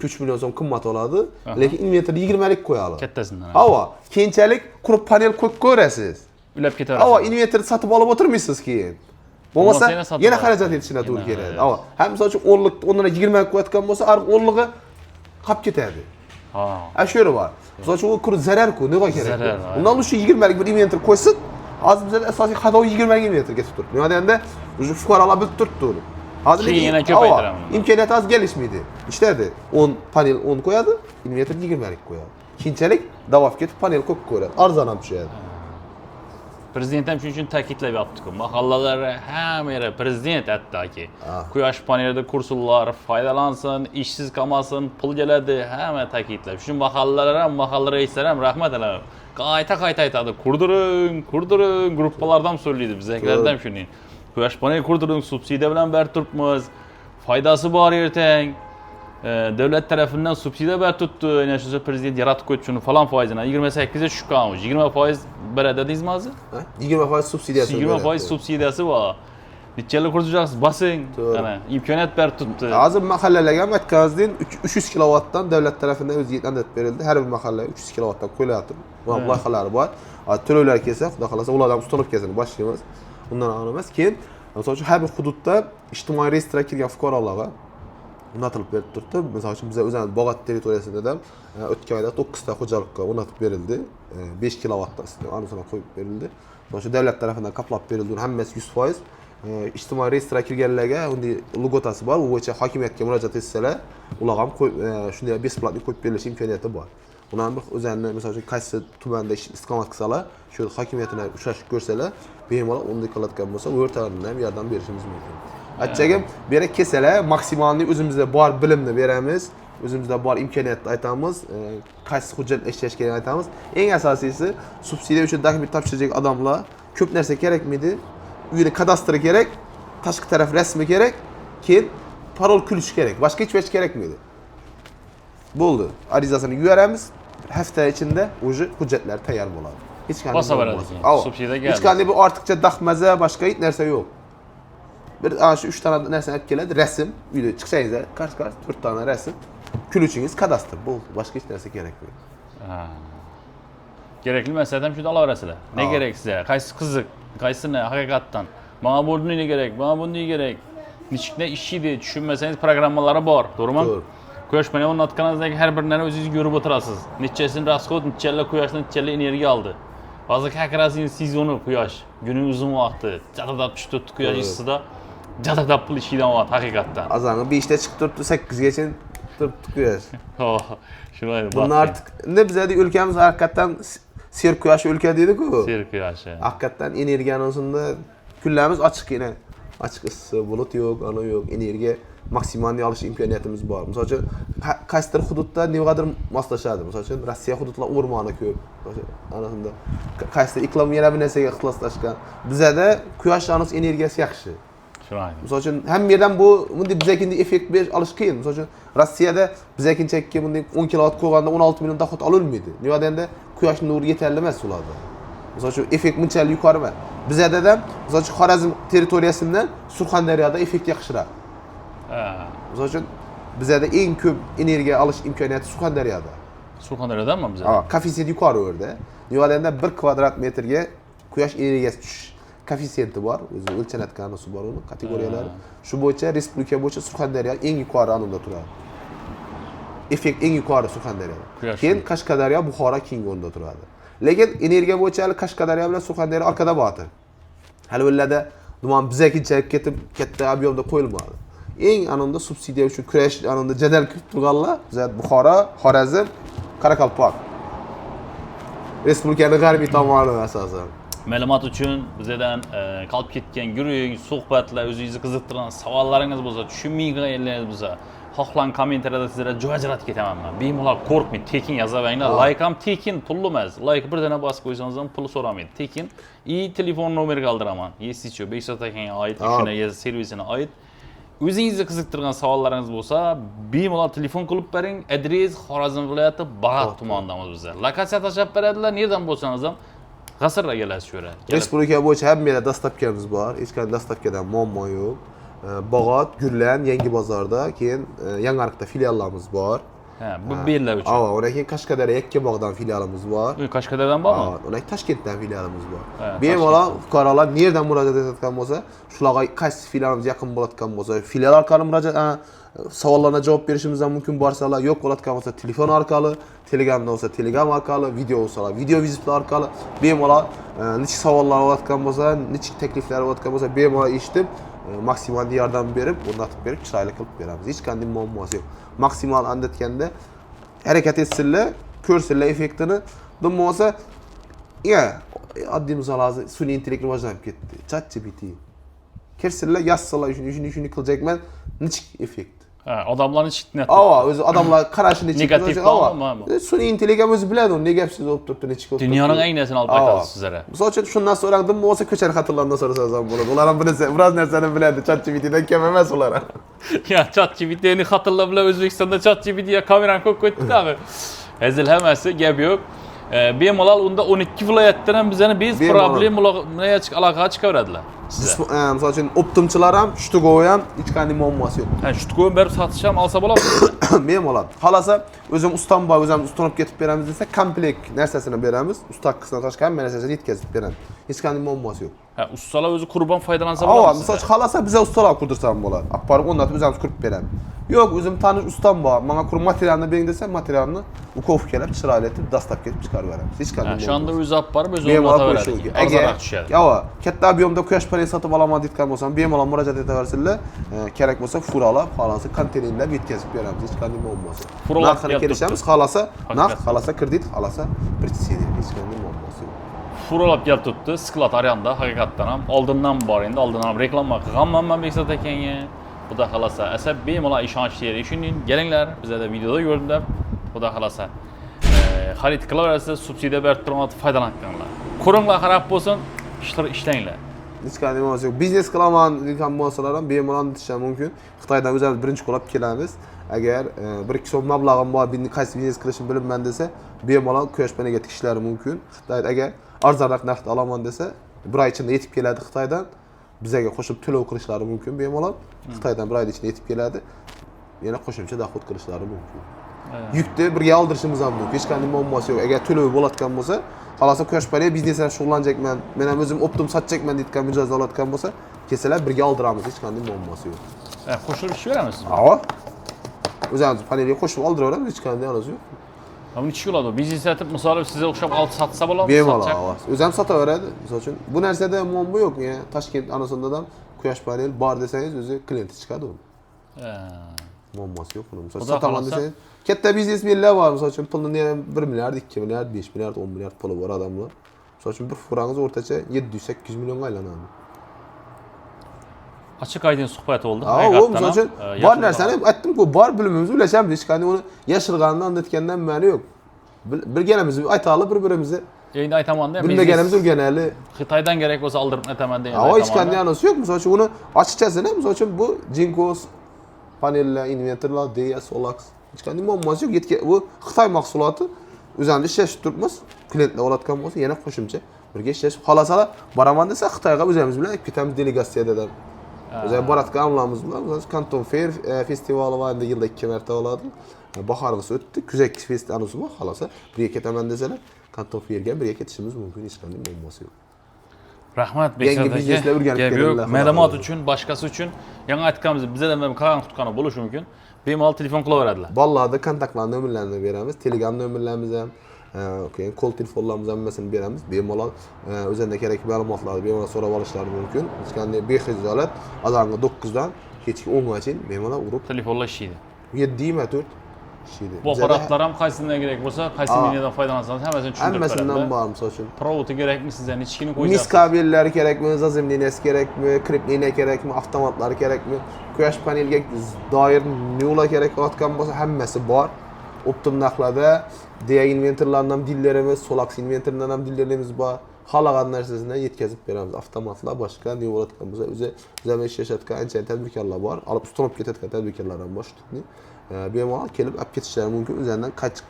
2-3 million so'm qimmat oladi, lekin inventorni 20lik qo'yadi. Kattasidan. Ava, keyinchalik quruq panel qo'yib ko'rasiz. Ulab ketaverasiz. Ava, inventorni sotib olib o'tirmaysiz keyin. Bo'lmasa yana xarajat etishina to'g'ri keladi. Ava, ham misol uchun 10lik 10dan 20 ga qo'yatgan bo'lsa, har 10ligi qolib ketadi. Ha. Shu yeri bor. Misol uchun u kur zarar-ku, nima kerak? Zarar. Undan shu 20lik bir inventor qo'ysin, hozir bizda asosiy xato 20lik inventor ketib turibdi. Nima deganda, o'sha fuqarolar bilib turibdi uni. Hozir Keyin yana ko'paytiramiz. imkoniyat az gelişmedi. İşte 10 panel 10 qo'yadi, inventor 20lik qo'yadi. Keyinchalik davob ketib panel qo'yib qo'yadi. Arzon ham tushadi. Prezident ham shuning uchun ta'kidlab yotdi-ku. Mahallalar hamma yerda prezident hattoki. Quyosh panelida kursullar foydalansin, ishsiz qolmasin, pul keladi, hamma ta'kidlab. Shu mahallalar ham, mahalla reislari ham rahmat alam. Qayta aytadi. Kurdiring, gruppalardan so'raydi bizlardan shuni. Quyosh panel kurdiring, subsidiya bilan berib turibmiz. Foydasi bor ertang. Devlet tarafından subsidiya berib turibdi. Yana shu prezident yaratib qo'ydi shuni falon foizini. 28 ga tushib qolgan. 20% beradi deysizmi hozir? 20% subsidiyasi. 20% subsidiyasi bor. Nechalik quracaqsiz? Basing. Ana, imkoniyat berib turibdi. Hozir mahallalarga ham aytganingizdek 300 kilovatdan davlat tarafidan o'ziga yetib berildi. Har bir mahallaga 300 kilovatdan qo'yilyapti. Bu loyihalari bor. To'lovlar kelsa, xudo xolasa ulardan ustanib kelsin, boshlaymiz. Undan emas. Keyin, masalan, har bir hududda ijtimoiy reyestrga kirgan fuqarolarga unatilib berib turibdi. Masalan, biz o'zimiz Bog'ot territoriyasida ham o'tgan oyda 9 ta xo'jalikqa unatib berildi. 5 kilovatdan anasini qo'yib berildi. Shu davlat tarafidan qoplab berildi. Hammasi 100%. İjtimoiy reyestrga kirganlarga unday logotasi bor. U bo'yicha hokimiyatga murojaat etsalar, ular ham shunday besplatni qo'yib berilish imkoniyati bor. Ular ham o'zlarini masalan qaysi tumanda istiqomat qilsalar, shu hokimiyatini uchrashib ko'rsalar, bemalol unday qilayotgan bo'lsa, u yerlardan ham yordam berishimiz mumkin. Aytchagim, bu yerga kelsalar, maksimalni o'zimizda bor bilimni beramiz, o'zimizda bor imkoniyatni aytamiz, qaysi hujjat ishlash kerak aytamiz. Eng asosiysi, subsidiya uchun dokument topshirajak odamlar ko'p narsa kerakmidi? Uyini kadastri kerak, tashqi taraf rasmi kerak, keyin parol kulish kerak. Boshqa hech narsa kerakmidi? Bo'ldi. Arizasini yuboramiz. Hafta ichida o'sha hujjatlar tayyor bo'ladi. Hech qanday subsidiya keldi. Hech qanday bir ortiqcha daxmaza, boshqa hech narsa yo'q. Bir shu 3 ta narsani olib keladi, rasm, uyda chiqsangizlar, qars 4 ta rasm, kulishingiz kadastr bo'ldi. Boshqa hech narsa kerakmaydi. Kerakli masaladan shuni olaverasizlar. Ne kerak sizga? Qaysi qiziq, qaysini haqiqatdan? Mana bunday kerak, mana bunday kerak. Nechikda ishlaydi, tushunmasangiz programmalari bor, to'g'rimi? To'g'ri. Quyosh paneli o'rnatganingizdagi har bir narsani o'zingiz ko'rib o'tirasiz. Nechasini rasxod, nechalik quyoshdan nechalik energiya oldi. Hozir hakrasini sezoni quyosh, guning uzun vaqti, jadadab tushib turibdi quyosh issida. Jadadab pul ishlaydigan vaqt haqiqatdan. Azangi 5 ta chiqib turibdi, 8 gacha turibdi quyosh. Ha, shunday. Bundan artık ne bizde ülkemiz hakikaten ser quyosh ülke deydi-ku. Ser quyoshi. Hakikaten energiyanın özünde küllemiz açık yine. Açık ısı, bulut yok, ana yok, energiya maksimalni olish imkoniyatimiz bor. Misol uchun qaysidir hududda nimadir moslashadi. Misol uchun Rossiya hududlar o'rmoni ko'p. Anasında qaysidir iqlim yana bir narsaga ixtiloslashgan. Bizada quyosh energiyasi yaxshi. Shunday. Misol uchun hamma yerdan bu bunday bizakindek effekt berish olish qiyin. Misol uchun Rossiyada bizakinchakka bunday 10 kilovat qo'yganda 16 million dohot ololmaydi. Nima endi quyosh nuri yetarli emas ularda. Misol uchun effekt bunchalik yuqori emas. Bizada ham misol uchun Xorazm territoriyasidan Surxondaryoda effekt yaxshiroq. Misol uchun bizada eng ko'p energiya olish imkoniyati Surxondaryoda. Surxondaryodanmi bizada? Ha, koeffitsiyent yuqori o'rda. Nima endi 1 kvadrat metrga quyosh energiyasi tushish koeffitsiyenti bor, o'zi o'lchanadigan narsa bor uni kategoriyalari. Shu bo'yicha respublika bo'yicha Surxondaryo eng yuqori o'rinda turadi. Effekt eng yuqori Surxondaryoda. Keyin Qashqadaryo, Buxoro keyingi o'rinda turadi. Lekin energiya bo'yicha hali Qashqadaryo bilan Surxondaryo orqada bo'ladi. Hali ularda dumon bizakinchalik ketib katta ob'yomda qo'yilmadi. Eng anonda subsidiya uchun kurash anonda jadal kirib turganlar bizat Buxoro, Xorazm, Qoraqalpoq. Respublikaning g'arbiy tomoni asosan. Ma'lumot uchun bizdan qolib ketgan guruh suhbatlar, o'zingizni qiziqtirgan savollaringiz bo'lsa, tushunmayotganingiz bo'lsa, xohlang kommentariyada sizlarga joy ajratib ketaman men. Bemalol qo'rqmang, tekin yozavanglar. Like ham tekin, pul emas. Like bir dana bosib qo'ysangiz ham pul so'ramaydi. Tekin. Telefon nomeriga qoldiraman. Yesichu Beksot akaga oid, shuna servisini oid. O'zingizni qiziqtirgan savollaringiz bo'lsa, bemalol telefon qilib bering. Adres Xorazm viloyati Bag'at tumanidamiz biz. Lokatsiya tashab beradilar. Nerdan bo'lsangiz ham g'asrlar kelasiz shu yerga. Respublika bo'yicha hamma yerda dastavkamiz bor. Hech qanday dastavkadan muammo yo'q. Bog'ot, Gullan, Yangi bozorda, keyin Yangiariqda filiallarimiz bor. Ha, bu bellar uchun. Ha, undan keyin Qashqadaryo Yakkabog'dan filialimiz bor. Qashqadaryodan bormi? Ha, undan Toshkentdan filialimiz bor. Bemalol fuqarolar nerdan murojaat etayotgan bo'lsa, shularga qaysi filialimiz yaqin bo'layotgan bo'lsa, filial orqali murojaat savollarga javob berishimiz ham mumkin bo'lsalar, yo'q bo'layotgan bo'lsa, telefon orqali, Telegramda bo'lsa, Telegram orqali, video bo'lsa, video vizitlar orqali bemalol nechta savollar olayotgan bo'lsa, nechta takliflar olayotgan bo'lsa, bemalol eshitib maksimal yordam berib, o'rnatib berib, chiroyli qilib beramiz. Hech qanday muammosi yo'q. Maksimal andatganda harakat etsinlar, ko'rsinlar effektini. Bo'lmasa, oddiy misol hozir sun'iy intellekt rivojlanib ketdi. ChatGPT. Kirsinlar, yozsalar, shuni qilyapman, nechik effekt. Ha, odamlarni chitnat. O'zi odamlar qarashini negativ tomonmi? Sun'iy intellekt ham o'zi biladi, uni nega siz olib turibdi, nechik olib turibdi. Dunyoning aynasini olib aytasiz sizlarga. Misol uchun shundan so'radim, bo'lsa ko'chani xatirlardan so'rasangiz ham bo'ladi. Ular ham biroz narsani biladi, ChatGPTdan kam emas ular. Ya ChatGPTni xatirlar bilan O'zbekistonda ChatGPTga kamerani qo'yib qo'yibdi-ku. Hazil hammasi, gap yo'q. Bemalol unda 12 viloyatdan ham bizani bez problemlar aloqa chiqaradilar. Misol uchun optimchilar ham, shtugoy ham hech qanday muammosi yo'q. Ha, shtugoy berib sotish ham olsa bo'ladimi? Bemalol. Xolasa o'zim ustam bor, o'zim ustunib ketib beramiz desa, komplekt narsasini beramiz. Usta qismdan tashqari hamma narsasini yetkazib beramiz. Hech qanday muammosi yo'q. Ha, ustalar o'zi qurbon foydalansa bo'ladimi? Misol uchun xolasa biza ustalar qurdirsam bo'ladi. Olib borib o'rnatib o'zimiz qurib beramiz. Yo'q, o'zim tanish ustam bor. Menga qurib materialni bering desa, materialni ukovkalab, chiroyli etib dastlab ketib chiqarib beramiz. Hech qanday. O'shanda o'zi olib borib o'zi o'rnataveradi. Arzonroq tushadi. Katta ob'yomda quyosh paneli sotib olaman deyotgan bo'lsam, bemalol murojaat etaversinlar. Kerak bo'lsa furalab, xohlasa konteynerlab yetkazib beramiz. Hech qanday muammosi yo'q. Narxini kelishamiz, xohlasa narx, xohlasa kredit, xohlasa pretsediya. Hech qanday muammosi yo'q. Furalab kelib turibdi, Sklat Aryanda haqiqatdan ham oldindan bor endi, oldindan ham reklama qilganman Beksot akanga. Xudo xolasa, asab bemalol ishonchli ishoning, kelinglar, bizda videoda ko'rdim deb. Xudo xolasa. Xarid qilaverasiz, subsidiya berib turib foydalaninglar. Ko'ringlar, qarab bo'lsin, ishlanglar. Hech qanday muammosi yo'q. Biznes qilaman degan bo'lsalar ham bemalol aytishim mumkin. Xitoydan o'zimiz birinchi qo'lab kelamiz. Agar 1-2 so'm mablag'im bor, qaysi biznes qilishni bilmayman desa, bemalol quyosh paneliga tikishlari mumkin. Xitoy agar arzonroq narxda olaman desa, 1 oy ichida yetib keladi Xitoydan. Bizga qo'shib to'lov qilishlari mumkin bemalol. Xitoydan 1 oy ichida yetib keladi. Yana qo'shimcha doxod qilishlari mumkin. Yukni birga oldirishimiz ham mumkin. Hech qanday muammosi yo'q. Agar to'lov bo'layotgan bo'lsa, xolasa quyosh paneli biznesda shug'ullanjakman, men ham o'zim optim sotjakman deyotgan mijoz olayotgan bo'lsa, kelsalar birga oldiramiz. Hech qanday muammosi yo'q. Qo'shilib ishlayveramiz. O'zimiz panelga qo'shib oldiraveramiz, hech qanday aloji yo'q. Buni ichki bo'ladi. Biznes etib, misol sizga o'xshab olib sotsa bo'ladimi? Bemalol. O'zim sotaveradi. Misol uchun bu narsada muammo yo'q. Toshkent anasonda ham quyosh panel bor desangiz, o'zi klienti chiqadi u. Muammosi yo'q buni. Misol sotaman desangiz, katta biznesmenlar bor. Misol uchun pulni 1 milliard, 2 milliard, 5 milliard, 10 milliard puli bor odamlar. Misol uchun bir furangiz o'rtacha 700-800 millionga aylanadi. Açık aydın suhbat oldu. Aa, o misal üçün var narsani aytdim-ku, bar bilimimizni ulaşamiz. Hech qanday uni yashirgandan, anlatgandan ma'ni yo'q. Bilganimizni aytali bir-birimizni. Endi aytaman da bilmaganimizni o'rganayli. Xitoydan gerek bo'lsa oldirib aytaman degan. Aa, hech qanday anisi yo'q. Misal üçün uni ochiqchasini, misal üçün bu Jinkos panellar, invertorlar, Deya, Solax hech qanday muammosi yo'q. Bu Xitoy mahsuloti. O'zimiz ishlashib turibmiz. Klientlar olayotgan bo'lsa, yana qo'shimcha birga ishlashib xolasalar boraman desa Xitoyga o'zimiz bilan ketamiz delegatsiyada. O'zimiz boratgan onlarimiz bilan Canton Fair festivali va endi yilda 2 marta bo'ladi. Bahorg'isi o'tdi, kuzak festivali bor. Xolasa birga ketaman desalar, Canton Fairga birga ketishimiz mumkin, hech qanday muammosi yo'q. Rahmat Bekzodga. Ma'lumot uchun, boshqasi uchun yangi aytganimiz bizda ham qanday tutqani bo'lishi mumkin. Bemalol telefon qilaveradilar. Bolalarda kontaktlar nomerlarini beramiz, Telegram nomerlarimiz ham, keyin qo'l telefonlarimiz hammasini beramiz. Bemalol o'zingizga kerakli ma'lumotlarni bemalol so'rab olishlari mumkin. Hech qanday bexijolat azonga 9 dan kechki 10 gacha bemalol urib telefonlar ishlaydi. 7-4 ishlaydi. Bu apparatlar ham qaysidan kerak bo'lsa, qaysi liniyadan foydalansangiz hammasini tushuntirib beradi. Hammasidan bor, misol uchun. Provodi kerakmi sizga, nechkini qo'yasiz? Mis kabellari kerakmi, zazim liniyasi kerakmi, kripliniya kerakmi, avtomatlar kerakmi, quyosh paneliga doir newlar kerak bo'layotgan bo'lsa, hammasi bor. Optim narxlarda Deya inventorlardan dillerimiz, Solax inventorlardan ham dillerimiz bor. Xohlagan narsasini yetkazib beramiz. Avtomatlar boshqa ne bo'layotgan bo'lsa, o'zimiz ishlashayotgan ancha tadbirkorlar bor. Olib ustunib ketayotgan tadbirkorlar ham bor. Bemalol kelib olib ketishlari mumkin. O'zlaridan qancha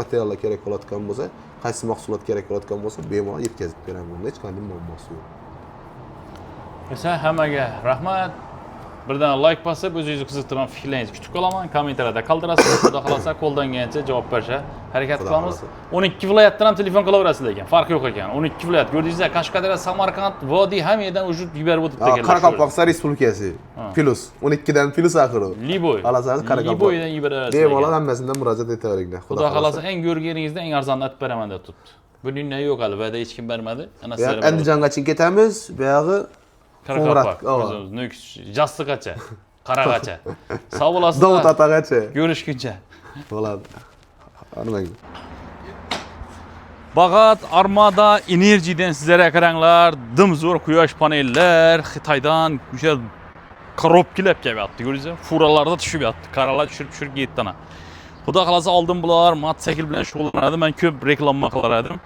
materiallar kerak bo'layotgan bo'lsa, qaysi mahsulot kerak bo'layotgan bo'lsa, bemalol yetkazib beramiz. Bunda hech qanday muammosi yo'q. Esa hammaga rahmat. Birdan like bosib, o'zingizni qiziqtirgan fikrlaringizni kutib qolaman. Kommentariyada qoldirasiz. Xudo xolasa qo'ldan kelgancha javob berishga harakat qilamiz. 12 viloyatdan ham telefon qilaverasizlar ekan. Farqi yo'q ekan. 12 viloyat. Ko'rdingizlar, Qashqadaryo, Samarqand, Vodiy hammadan ujud yuborib o'tibdi ekanlar. Qoraqalpog'iston Respublikasi. Plus 12 dan plus oxiri. Liboy. Xolasangiz Qoraqalpoq. Liboydan yuborasiz. Bemalol hammasidan murojaat etaveringlar. Xudo xolasa eng ko'rganingizda eng arzonni aytib beraman deb turibdi. Buning ne yo'q hali, va'da hech kim bermadi. Ana sizlar. Andijongacha ketamiz. Buyog'i Qoraqalpoq. Nukus, Jassiqacha. Qarag'acha. Sog' bo'lasizlar. Davlat atagacha. Ko'rishguncha. Bo'ladi. Nimaga? Bag'at Armada Energy'den sizlere qaranglar, dimzo'r quyosh panellar Xitoydan o'sha korobkilar kelyapti. Ko'rdingizmi? Furalarda tushib yotdi. Qaralar tushirib ketdana. Xudo xolasa oldin bular motosikl bilan shug'ullanadi. Men ko'p reklama qilar edim.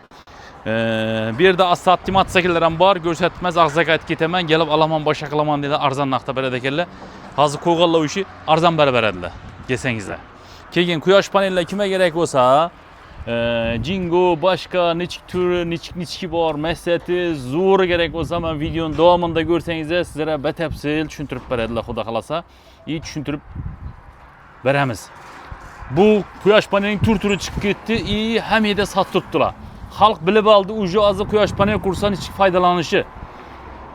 Bu yerda asatli motosiklar ham bor. Ko'rsatmas ag'zaki aytib ketaman, kelib olaman, boshqa qilaman dedi. Arzon narxda beradi ekanlar. Hozir qo'g'onlar ushi arzon beradilar. Kelsangizlar. Keyin quyosh panellar kimga kerak bo'lsa, Jingo, boshqa nechik turi, nechiki bor, mas'ati zo'r kerak bo'lsa, men videoning davomida ko'rsangizlar, sizlarga batafsil tushuntirib beradilar, xudo xolasa. Tushuntirib beramiz. Bu quyosh panelining turi chiqib ketdi, hamida sottiribdilar. Xalq bilib oldi, uje hozir quyosh panel qursa nechik foydalanishi.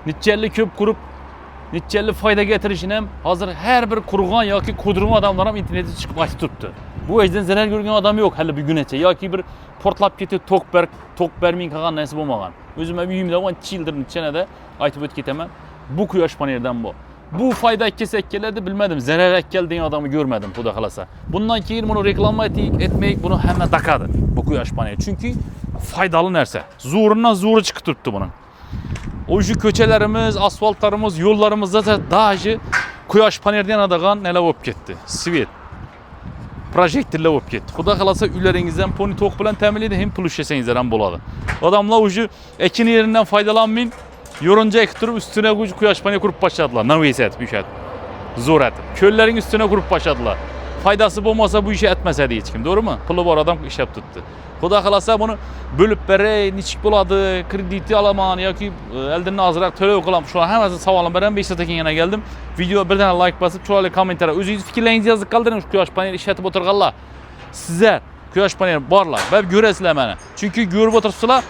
Nechalik ko'p qurib, nechalik foyda keltirishini ham hozir har bir qurg'on yoki qudurma odamlar ham internetda chiqib aytib turibdi. Bu ejdan zarar ko'rgan odam yo'q hali bugungacha yoki bir portlab ketib tok berming qolgan narsa bo'lmagan. O'zim ham uyimda 10 yildir nichanada aytib o'tib ketaman. Bu quyosh panelidan bu. Bu foyda kelsa keladi bilmadim. Zarar keldi degan odamni ko'rmadim, xudo xolasa. Bundan keyin buni reklama etmeyik, bunu hamma taqadi. Bu quyosh paneli. Chunki foydali narsa. Zo'ridan zo'ri chiqib turibdi buning. O'sha ko'chalarimiz, asfaltlarimiz, yo'llarimizda daji quyosh panelidan adagan nelar bo'lib ketdi. Svet projektorlar bo'lib ketdi. Xudo xolasa uylaringizdan poni to'q bilan ta'minlaydi, ham pul ishlasangizlar ham bo'ladi. Odamlar o'sha ekin yeridan foydalanmang, yo'rinjak turib ustuna quyosh paneli qurib boshladilar. Navesat bo'shadi. Zo'r etib. Ko'llaring ustuna qurib boshladilar. Foydasi bo'lmasa bu ishni etmasadi hech kim, to'g'rimi? Puli bor odam ishlab turibdi. Xudo xolasa buni bo'lib beray, nechik bo'ladi, kredit olaman yoki eldan ozroq to'lov qilaman. Shular hammasini savolim beraman. 5 soatga yana keldim. Video birdan like bosib, chiroyli kommentar, o'zingiz fikrlaringizni yozib qoldiring. Quyosh paneli ishlatib o'tirganlar. Sizlar quyosh paneli borlar, baribir ko'rasizlar mana. Chunki ko'rib o'tiribsizlar,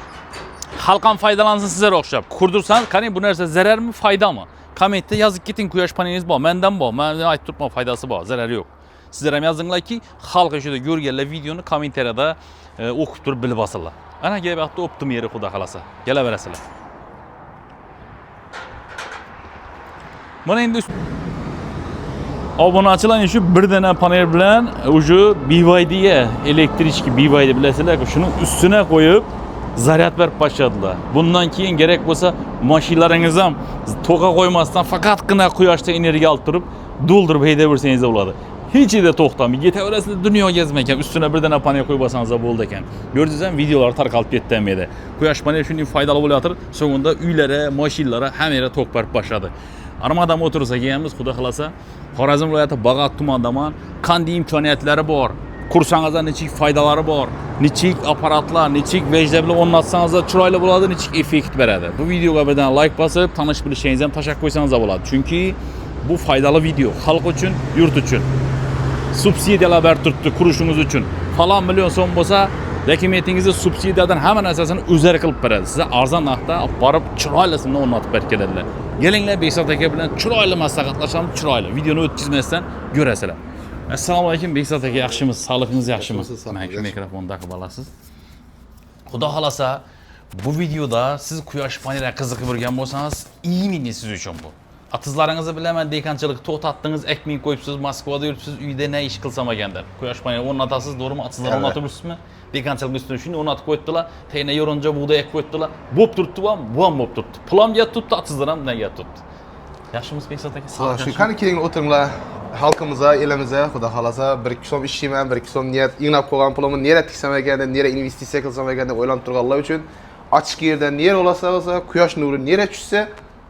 xalq ham foydalansin sizlarga o'xshab. Qurdirsangiz, qarang bu narsa zararmi, foydami? Kommentda yozib keting, quyosh panelingiz bor, mendan bor. Men aytib turibman, foydasi bor, zarari yo'q. Sizlar ham yozinglarki, xalq ishida ko'rganlar videoni kommentariyada o'qib turib bilib olsinlar. Ana gap vaqtda o'ptim yeri, xudo xolasa. Kelaverasizlar. Mana endi obunachilar shu bir dana panel bilan o'sha BYDga elektrichki BYD bilasizlar, shuni ustuna qo'yib zaryad berip başladılar. Bundan keyin gerek bo'lsa mashinalarınız ham to'qa qo'ymasdan faqatgina quyoshdan energiya olib turib, doldurib hayda bersangiz bo'ladi. Hech ede to'xtamay ketaverasizlar, dunyo gezmaykan, ustuna birdan panel qo'yib olsangiz bo'ldi ekan. Gördünüz mi videolar tarqalib ketdi. Quyosh paneli shunday foydali bo'layotir. So'ngunda uylari, mashinalara hamma yerga to'q berib başladı. Armada motorsa kelganmiz, xudo xolasa, Xorazm viloyati Bag'at tumanidaman, qanday imkoniyatlari bor. Kursangizda nechik foydalari bor, nechik apparatlar, nechik vejda bilan o'rnatsangizda chiroyli bo'ladi, nechik effekt beradi. Bu videoga birdan like bosib, tanish bilishingiz ham tashakkur qo'ysangiz bo'ladi. Chunki bu foydali video, xalq uchun, yurt uchun. Subsidiyalar berib turibdi qurishingiz uchun. Falon million so'm bo'lsa, dokumentingizni subsidiyadan hamma narsasini o'zlari qilib beradi. Siz arzon narxda olib borib chiroylisini o'rnatib berib keladilar. Kelinglar Behzod aka bilan chiroyli maslahatlashamiz, chiroyli. Videoni o'tkazmasdan ko'rasizlar. Assalomu alaykum Behzod aka, yaxshimisiz? Sog'ligingiz yaxshimi? Mana shu mikrofonni taqib olasiz. Xudo xolasa, bu videoda siz quyosh paneliga qiziqib yurgan bo'lsangiz, imini siz uchun bu. Atizlaringizni bilaman, dekanchilik to'xtatdingiz, ekmin qo'yibsiz, Moskvada yuribsiz, uyda ne ish qilsam ekanlar. Quyosh paneli o'rnatasiz, to'g'rimi? Atizlar o'rnatib yursizmi? Dekanchilik ustini shuni o'rnatib qo'yibdilar, tayna yo'rincha bug'doy ekib qo'yibdilar. Bo'p turibdi bu ham bo'p turibdi. Pulam yetib turibdi, atizlar ham bundan yetib turibdi. Yaxshimisiz Behzod aka? Shu qani keling o'tiringlar. Xalqimizga, elimizga, xudo xolasa, 1-2 so'm ishlayman, 1-2 so'm niyat, inglab qo'ygan pulimni nera tiksam ekan, nera investitsiya qilsam ekan deb o'ylab turganlar uchun ochiq yerda nera olsa, quyosh nuri nera tushsa,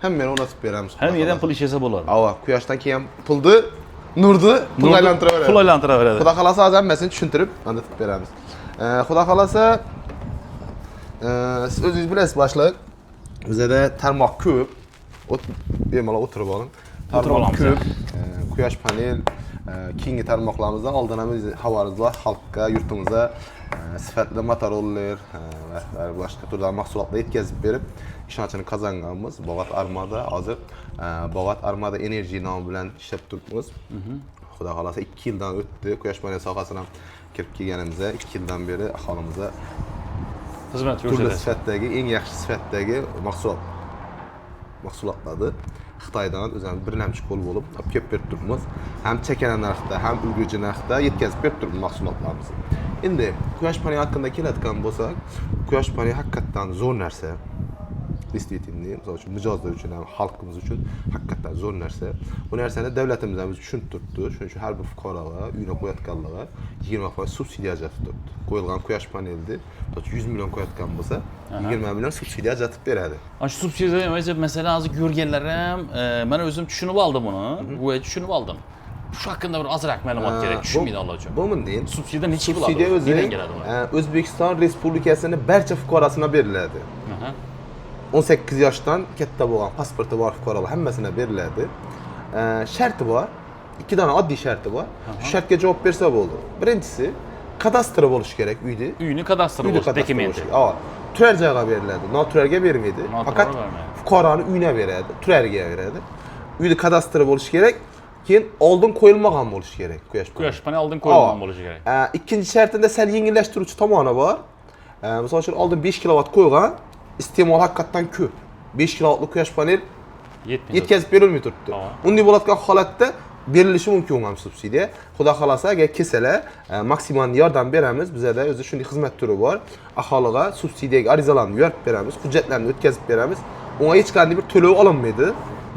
hammani o'rnatib beramiz. Hamma yerdan pul ishlasa bo'ladi. Ava, quyoshdan keyin pulni, nurni pul aylantiraveradi. Pul aylantiraveradi. Xudo xolasa hammasini tushuntirib, anlatib beramiz. Xudo xolasa, siz o'zingiz bilasiz boshliq, bizda tarmoq ko'p. Bemalol o'tirib oling. Tarmoq ko'p. Quyosh panel, keyingi tarmoqlarimizda oldin ham xabaringiz xalqqa, yurtimizga sifatli motorollar va boshqa turli mahsulotlar yetkazib berib, ishonchini qozonganmiz. Bag'at Armada hozir Bag'at Armada Energy nomi bilan ishlab turibmiz. Xudo xolasa 2 yildan o'tdi. Quyosh panel sohasiga kirib kelganimizda 2 yildan beri aholimizga xizmat turli ko'rsatasiz. sifatdagi, eng yaxshi sifatdagi mahsulotlarni Xitoydan o'zimiz birlamchi qo'l bo'lib olib kelib berib turibmiz. Ham chakana narxda, ham ulgurji narxda yetkazib berib turibmiz mahsulotlarimizni. Endi quyosh paneli haqida keladigan bo'lsak, quyosh paneli haqiqatan zo'r narsa. Действительно, misol uchun mijozlar uchun ham, xalqimiz uchun haqiqatan zo'r narsa. Bu narsani davlatimiz ham tushunib turibdi. Shuning uchun har bir fuqaroga uyini qo'yayotganlarga 20% subsidiya ajratib turibdi. Qo'yilgan quyosh panelni 100 million qo'yayotgan bo'lsa, 20 million subsidiya ajratib beradi. Ana shu subsidiya emas, masalan, hozir ko'rganlar ham, men o'zim tushunib oldim buni. Bu tushunib oldim. Shu haqida bir ozroq ma'lumot kerak, tushunmaydiganlar uchun. Bu bunday. Subsidiya necha bo'ladi? Subsidiya o'zi O'zbekiston Respublikasining barcha fuqarosina beriladi. 18 yoshdan katta bo'lgan pasporti bor fuqarolar hammasina beriladi. Sharti bor. 2 dona oddiy sharti bor. Shu shartga javob bersa bo'ldi. Birinchisi, kadastri bo'lishi kerak uyda. Uyni kadastri bo'lishi, dokumenti. Turar joyga beriladi. Noturarga bermaydi. Faqat fuqaroni uyina beradi, turarga beradi. Uyda kadastri bo'lishi kerak. Keyin oldin qo'yilmagan bo'lishi kerak quyosh paneli oldin qo'yilgan bo'lishi kerak. Ikkinchi shartida sal yengillashtiruvchi tomoni bor. Misol uchun oldin 5 kilovat qo'ygan, iste'mol haqiqatan ko'p. 5 kilovatli quyosh panel yetkazib berilmay turibdi. Unday bo'ladigan holatda berilishi mumkin bo'lgan subsidiya. Xudo xolasa, agar kelsalar, maksimal yordam beramiz. Bizda o'zi shunday xizmat turi bor. Aholiga subsidiyaga arizalarni yuborib beramiz, hujjatlarni o'tkazib beramiz. Unga hech qanday bir to'lov olinmaydi.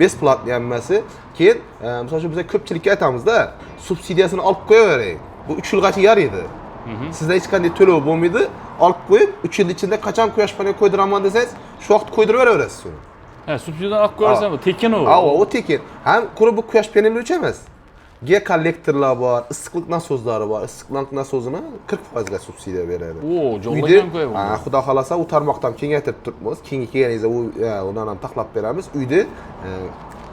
Besplatniy hammasi. Keyin, misol uchun biz ko'pchilikka aytamizda, subsidiyasini olib qo'yavering. Bu 3 yilgacha yaraydi. Sizda hech qanday to'lov bo'lmaydi. Olib qo'yib, 3 yil ichida qachon quyosh paneli qo'ydiraman desangiz, shu vaqt qo'ydiraverasiz uni. Subsidiyadan olib qo'yarsan, tekin u. O tekin. Ham ko'ra bu quyosh paneli uchun emas. G kollektorlar bor, issiqlik nasoslari bor. Issiqlik nasosini 40% ga subsidiya beradi. Jo'llagan qo'yib. Xudo xolasa, u tarmoqdan kengaytirib turibmiz. Keyingi kelganingizda undan ham taxlab beramiz. Uyda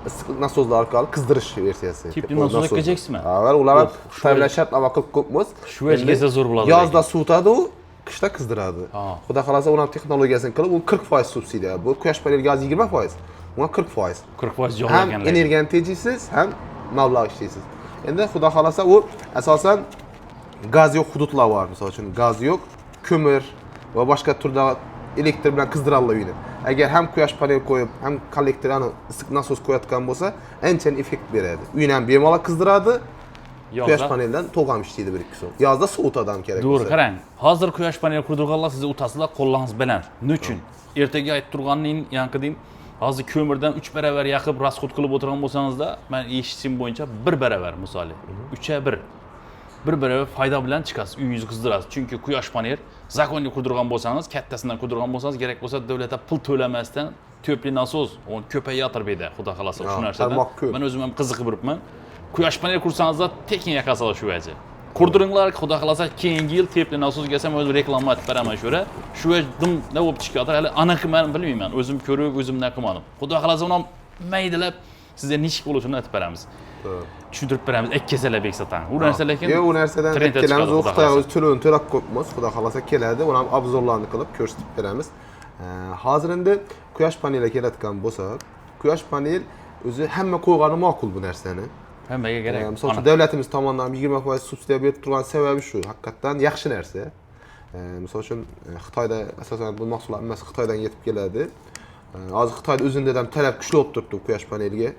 issiqlik nasoslari orqali qizdirish versiyasi. Tipli nasos etkazasizmi? Avval ular Xitoy shartnoma qilib qo'yibmiz. Shu kelsa zo'r bo'ladi. Yozda suvitadi u, qishda qizdiradi. Xudo xolasa, uning texnologiyasini qilib, u 40% subsidiya. Bu quyosh paneliga 20%, unga 40%. 40% jo'llaganlar. Ham energiyani tejaysiz, ham mablag' ishlaysiz. Endi xudo xolasa, u asosan gaz yo'q hududlar bor. Misol uchun gaz yo'q, ko'mir va boshqa turda elektr bilan qizdiradilar uyni. Agar ham quyosh panel qo'yib, ham kollektorni issiq nasos qo'yayotgan bo'lsa, ancha effekt beradi. Uyni ham bemalol qizdiradi, Quyosh panelidan to'g'am ishlaydi 1-2 soat. Yozda sovutadigan kerak bo'lsa. To'g'ri, qarang. Hozir quyosh paneli qurdirganlar sizni utasizlar, qo'llaringiz bilan. Nechun? Ertaga aytib turganing, yangi deyim, hozir ko'mirdan 3 baravar yoqib rasxod qilib o'tirgan bo'lsangizda, men eshitishim bo'yicha 1 baravar misoli. 3-1. 1 baravar foyda bilan chiqasiz, uyingizni qizdirasiz. Chunki quyosh panel zakonli qurdirgan bo'lsangiz, kattasidan qurdirgan bo'lsangiz, kerak bo'lsa davlatga pul to'lamasdan to'pli nasos, o'n ko'payyotir beda, xudo xolasa shu narsadan. Men o'zim ham qiziqib yuribman. Quyosh panel kursangizda tekin yakasizlar shu vaji. Kurdiringlar, xudo xolasa keyingi yil tepli nasos gelsam o'zim reklama etib beraman shura. Shu dim nima bo'lib chiqyapti, hali aniq men bilmayman. O'zim ko'rib, o'zim naqamadim. Xudo xolasa uni maydalab sizga nishik bo'lishini aytib beramiz. Tushuntirib beramiz. Ekkesalar beksatan. U narsa lekin u narsadan ikkalamiz u Xitoy o'z to'lovini to'lab qo'yibmiz. Xudo xolasa keladi, uni ham obzorlarni qilib ko'rsatib beramiz. Hozir endi quyosh paneliga kelayotgan bo'lsak, quyosh panel o'zi hamma qo'ygani ma'qul bu narsani. Hammaga kerak. Misol uchun davlatimiz tomonidan 20% subsidiya berib turgan sababi shu. Haqiqatan yaxshi narsa. Misol uchun Xitoyda asosan bu mahsulotlar hammasi Xitoydan yetib keladi. Hozir Xitoyda o'zida ham talab kuchli bo'lib turibdi quyosh paneliga.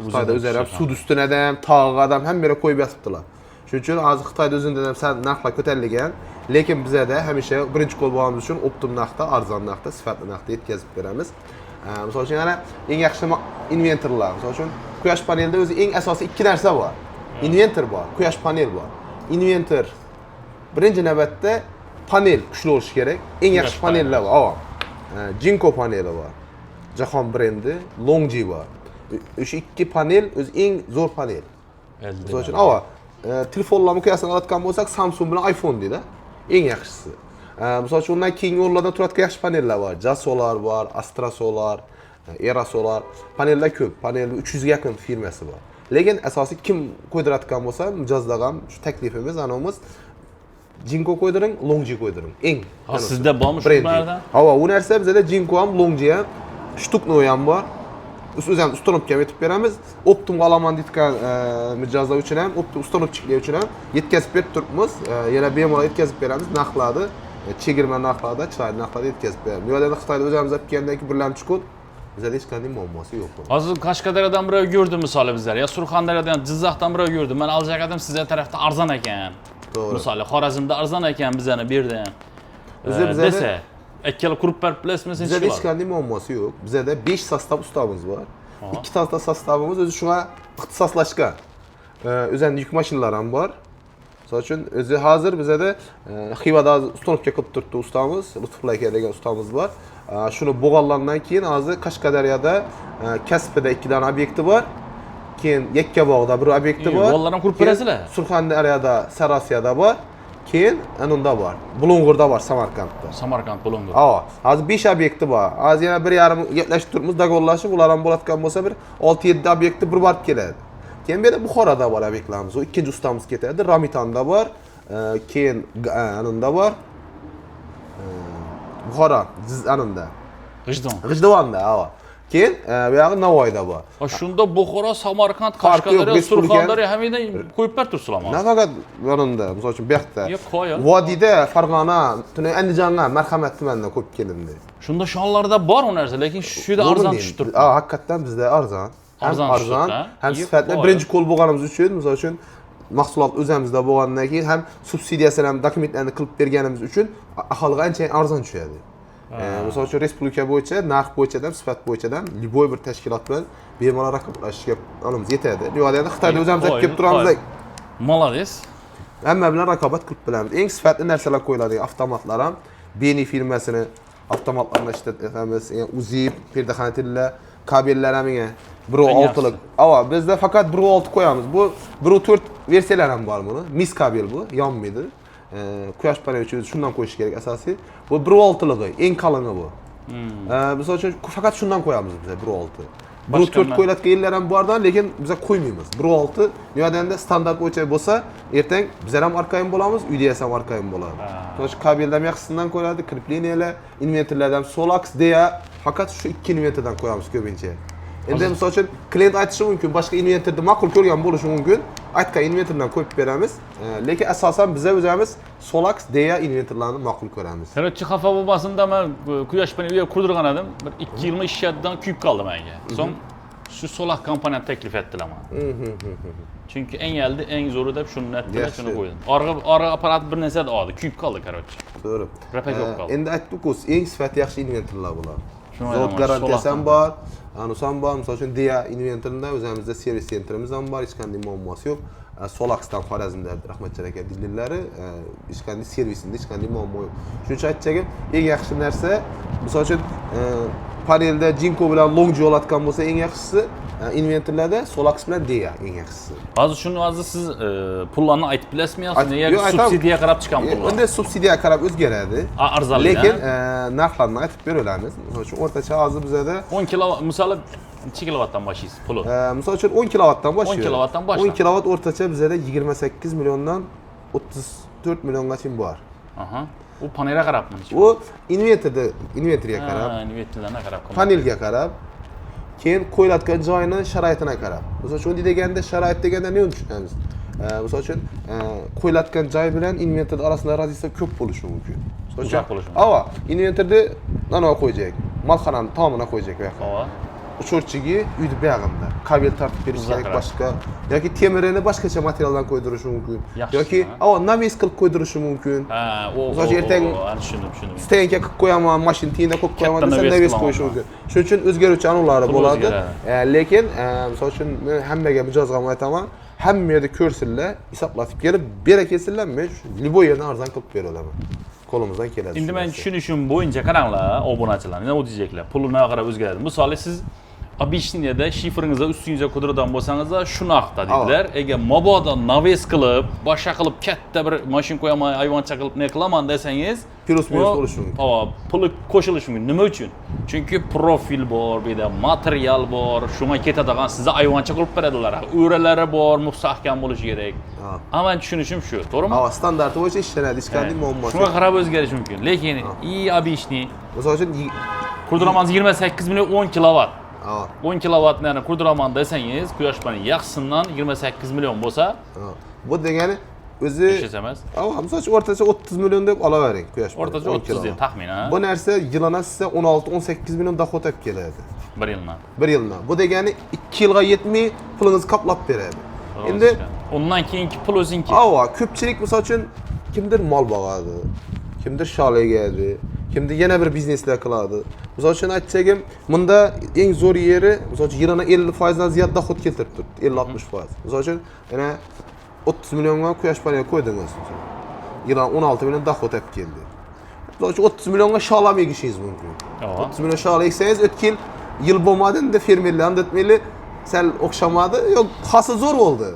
Xitoyda o'zlari ham sud ustidan ham, tog'ga ham hamma yerga qo'yib yotibdilar. Shuning uchun hozir Xitoyda o'zida ham narxlar ko'tarilgan, lekin bizda hamisha birinchi qo'l bo'lganimiz uchun optim narxda, arzon narxda, sifatli narxda yetkazib beramiz. Misol uchun yana eng yaxshi inventorlar. Misol uchun quyosh panelida o'zi eng asosiy ikki narsa bor. Inventor bor, quyosh panel bor. Inventor birinchi navbatda panel kuchli bo'lishi kerak. Eng yaxshi panellar bor. Jinko paneli bor. Jahon brendi Longji bor. O'sha ikki panel o'zi eng zo'r panel. Misol uchun telefonlar miqyosini oladigan bo'lsak, Samsung bilan iPhone deydi. Eng yaxshisi. Misol uchun undan keyingi o'rinlarda turadigan yaxshi panellar bor. Jasolar bor, Astra Solar, Era Solar. Panellar ko'p. Panelning 300 ga yaqin firmasi bor. Lekin asosiy kim qo'ydiradigan bo'lsa, mijozlarga ham shu taklifimiz, anamiz Jinko qo'ydiring, Longji qo'ydiring. Eng. Sizda bormi shu narsadan? U narsa bizda Jinko ham, Longji ham, shtukno ham bor. O'zimiz ustanobga yetib beramiz. Optim olaman deyotgan mijozlar uchun ham, optim ustanobchilar uchun ham yetkazib berib turibmiz. Yana bemalol yetkazib beramiz. Narxlarni chegirma narxlarda, chiroyli narxlarda yetkazib beramiz. Bu yerda Xitoyda o'zimiz olib kelgandan keyin birlamchi kod bizda hech qanday muammosi yo'q. Hozir Qashqadaryodan birov ko'rdi misoli bizlar, ya Surxondaryodan, Jizzaxdan birov ko'rdi. Men aljagadim sizlar tarafda arzon ekan. To'g'ri. Misoli Xorazmda arzon ekan bizani bu yerda ham. Desa, ikkala qurib berib bilasizmi siz? Bizda hech qanday muammosi yo'q. Bizda 5 sostav ustamız bor. 2 ta sostavimiz o'zi shunga ixtisoslashgan. O'zanda yuk mashinalari ham bor. Misol uchun o'zi hozir bizda Xivada ustanobga qilib turibdi ustamiz, Lutfulla aka degan ustamiz bor. Shuni bo'g'anlandan keyin hozir Qashqadaryoda Kasbida 2 dona obyekti bor. Keyin Yakkabog'da bir obyekti bor. Bollar ham qurib berasizlar. Surxondaryoda, Sarosiyada bor. Keyin anunda bor. Bulung'urda bor, Samarqandda. Samarqand Bulung'ur. Hozir 5 obyekti bor. Hozir yana 1,5 gaplashib turibmiz, dagonlashib, ular ham bo'ladigan bo'lsa bir 6-7 obyekti bir borib keladi. Keyin bu yerda Buxoroda bor obyektlarimiz. O ikkinchi ustamiz ketadi. Ramitonda bor. Keyin anunda bor. Buxoro, anunda. G'ijduvonda, Keyin bu yog'i Navoiyda bor. Shunda Buxoro, Samarqand, Qashqadaryo, Surxondaryo hammadan qo'yib bertirsinlar. Nafaqat yonimda, misol uchun bu yoqda. Vodiyda, Farg'ona, Andijonga, Marhamat tumanidan qo'yib kelindi. Shunda shonlarda bor u narsa, lekin shu yerda arzon tushib turibdi. Haqiqatan bizda arzon. Ham sifatli birinchi qo'l bo'lganimiz uchun, misol uchun mahsulot o'zimizda bo'lgandan keyin ham subsidiyasini ham dokumentlarni qilib berganimiz uchun aholiga ancha arzon tushadi. Misol uchun respublika bo'yicha, narx bo'yicha ham, sifat bo'yicha ham liboy bir tashkilot bilan bemalol raqobatlashishga olamiz yetadi. Bu yerda Xitoyda o'zimiz olib kelib turamiz. Молодец. Hamma bilan raqobat qilib bilamiz. Eng sifatli narsalar qo'yiladigan avtomatlar ham Beni firmasini avtomatlarni ishlatamiz. Uzib, perdaxanatilla, kabellar ham 1.6lik. Bizda faqat 1.6 qo'yamiz. Bu 1.4 versiyalar ham bor buni. Mis kabel bu, yonmaydi. Quyosh paneli uchun shundan qo'yish kerak asosiy. Bu 1.6ligi, eng qalini bu. Misol uchun faqat shundan qo'yamiz biz 1.6. 1.4 qo'yiladigan yerlar ham bordan, lekin biz qo'ymaymiz. 1.6 yo'danda standart bo'yicha bo'lsa, ertang bizlar ham arkaym bo'lamiz, uyda ham arkaym bo'ladi. To'sh kabellar yaxshisidan qo'yiladi, kripleniyalar, inventorlar ham Solax deya faqat shu ikki inventordan qo'yamiz ko'pincha. Endi misol uchun klient aytishi mumkin, boshqa inventorni ma'qul ko'rgan bo'lishi mumkin. Aytgan inventordan qo'yib beramiz. Lekin asosan biz o'zimiz Solax deya inventorlarni ma'qul ko'ramiz. Qancha xafa bo'lmasinda men quyosh paneli qurdirgan edim. Bir 2 yilmi ishlatdan kuyib qoldi menga. So'ng Şu solak komponent teklif etdiler bana. Çünkü en geldi, en zoru da şunu ettiler, Yaxşı. şunu koydum. Arka aparat bir nese de aldı, küyüp kaldı korоче. Doğru. Repek yok kaldı. Endi aytdik-ku, eng sifati yaxshi inventorlar bular. Şunu Zavod aytaman, garantiyasi ham solakdan. bor, anusan bor. Misol uchun Dia inventorida o'zimizda servis sentrimiz ham bor, hech qanday muammosi yo'q. Solaxdan Xorazmda Rahmatjon aka dillari, hech qanday servisinde hech qanday muammo yo'q. Shuning uchun aytchagim, eng yaxshi narsa, misol uchun panelda Jinko bilan Longji olayotgan bo'lsa, eng yaxshisi inventorlarda Solax bilan Dia eng yaxshisi. Hozir shuni hozir siz pullarni aytib bilasizmi yoki Yo'q, aytaman. subsidiya qarab chiqqan pullar? Unda subsidiyaga qarab o'zgaradi. Arzonli. Lekin narxlarni aytib beramiz. Misol uchun o'rtacha hozir bizada 10 kilovat, misol necha kilovatdan boshlaysiz puli? misol uchun 10 kilovatdan boshlaydi. 10 kilovatdan boshlaydi. 10 kilovat o'rtacha bizada 28 milliondan 34 milliongacha bor. Aha. U panelga qarabmi? U invertorga qarab, invertorlarga qarab. panelga qarab, keyin qo'yiladigan joyini sharoitiga qarab. Misol uchun deganda sharoit deganda nima tushunamiz? Misol uchun qo'yiladigan joy bilan inventor orasida raziyasiya ko'p bo'lishi mumkin. Misol uchun, Uzoq bo'lishi mumkin. ava inventorda nima qo'yajak? Malxonani tomini qo'yajak bu yoqqa. Ava. Uçurchiga uyni buyog'ida kabel tortib berish kerak, Uzoqroq. boshqa yoki temirini boshqacha materialdan qo'ydirishi mumkin. Yaxshi, Yoki naves qilib qo'ydirishi mumkin. Ha, Misol uchun ertaga tushundim. Stenka qilib qo'yaman, mashina tiyinda qo'yib qo'yaman Katta desa naves naves qilaman. qo'yish mumkin. Shuning uchun o'zgaruvchi anulari Pul bo'ladi. o'zgaradi. Lekin misol uchun men hammaga mijozga aytaman, hamma yerda ko'rsinlar, hisoblatib kelib, bera kelsinlar, men liboy yerdan arzon qilib bera olaman. Qo'limizdan keladi. Endi men tushunishim bo'yicha qaranglar, obunachilar, nima deyeceklar? Pulini qarab o'zgaradi. Misol siz объяснениеda shifringizda ustingizga qidiradigan bo'lsangiz, shuni haqda dedilar. Agar mabodo naves qilib, boshqa qilib katta bir mashina qo'yaman, ayvoncha qilib ne qilaman desangiz, Plus minus bo'lishi mumkin. Puli qo'shilishi mumkin. Nima uchun? Chunki profil bor, bu yerda material bor, shunga ketadigan sizni ayvoncha qilib beradilar. O'ralari bor, mustahkam bo'lishi kerak. Ama tushunishim shu, to'g'rimi? Ha, standarti bo'yicha ishlanadi, hech qanday muammosi Shunga yo'q. qarab o'zgarishi mumkin. Lekin объясни Misol uchun qurdiramangiz 28 million 10 kilovat. ha, 10 kilovatlarni qurdiraman desangiz, quyosh paneli yaxshisidan 28 million bo'lsa, bu degani o'zi hech emas. misol uchun o'rtacha 30 million deb olavering quyosh paneli. O'rtacha 30 deb taxminan. Bu narsa yilona sizga 16-18 million doxod olib keladi. Bir yildan. Bir yildan. Bu degani 2 yilga yetmay pulingizni qoplab beradi. Endi undan keyingi pul o'zinki. ko'pchilik misol uchun kimdir mol boqadi, kimdir shol egadi, kimdir yana bir bizneslar qiladi. Misol uchun aytchagim, bunda eng zo'r yeri, misol uchun yilona 50% dan ziyod doxod keltirib turibdi, 50-60%. Misol uchun yana 30 millionga quyosh paneli qo'ydingiz. Yilona 16 million doxod olib keldi. Misol uchun 30 millionga shol ham egishingiz mumkin. 30 million shol eksangiz, o'tgan yil bo'lmadi, endi fermerlar ham aytmayli, sal o'xshamadi, yo'q, hosil zo'r bo'ldi.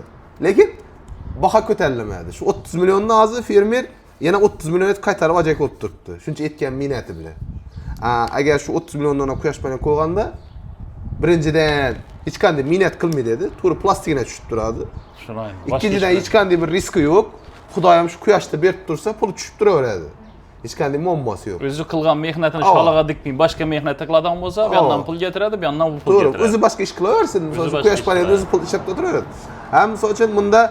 Lekin baho ko'tarilmadi. Shu 30 milliondan hozir fermer yana 30 million qaytarib olajak bo'lib turibdi. Shuncha aytgan minnati bilan. Agar shu 30 milliondan quyosh paneli qo'yganda, birinchidan hech qanday minnat qilmaydi edi, to'g'ri plastikina tushib turadi. Ikkinchidan hech qanday bir riski yo'q. Xudoyim shu quyoshda berib tursa, pul tushib turaveradi. Hech qanday muammosi yo'q. O'zi qilgan mehnatini sholaga dikmay, boshqa mehnat qiladigan bo'lsa, bu yerdan pul keltiradi, bu yerdan pul To'g'ri, keltiradi. o'zi boshqa ish qilaversin. Misol uchun quyosh paneli o'zi pul ishlab turaveradi. Ham misol uchun bunda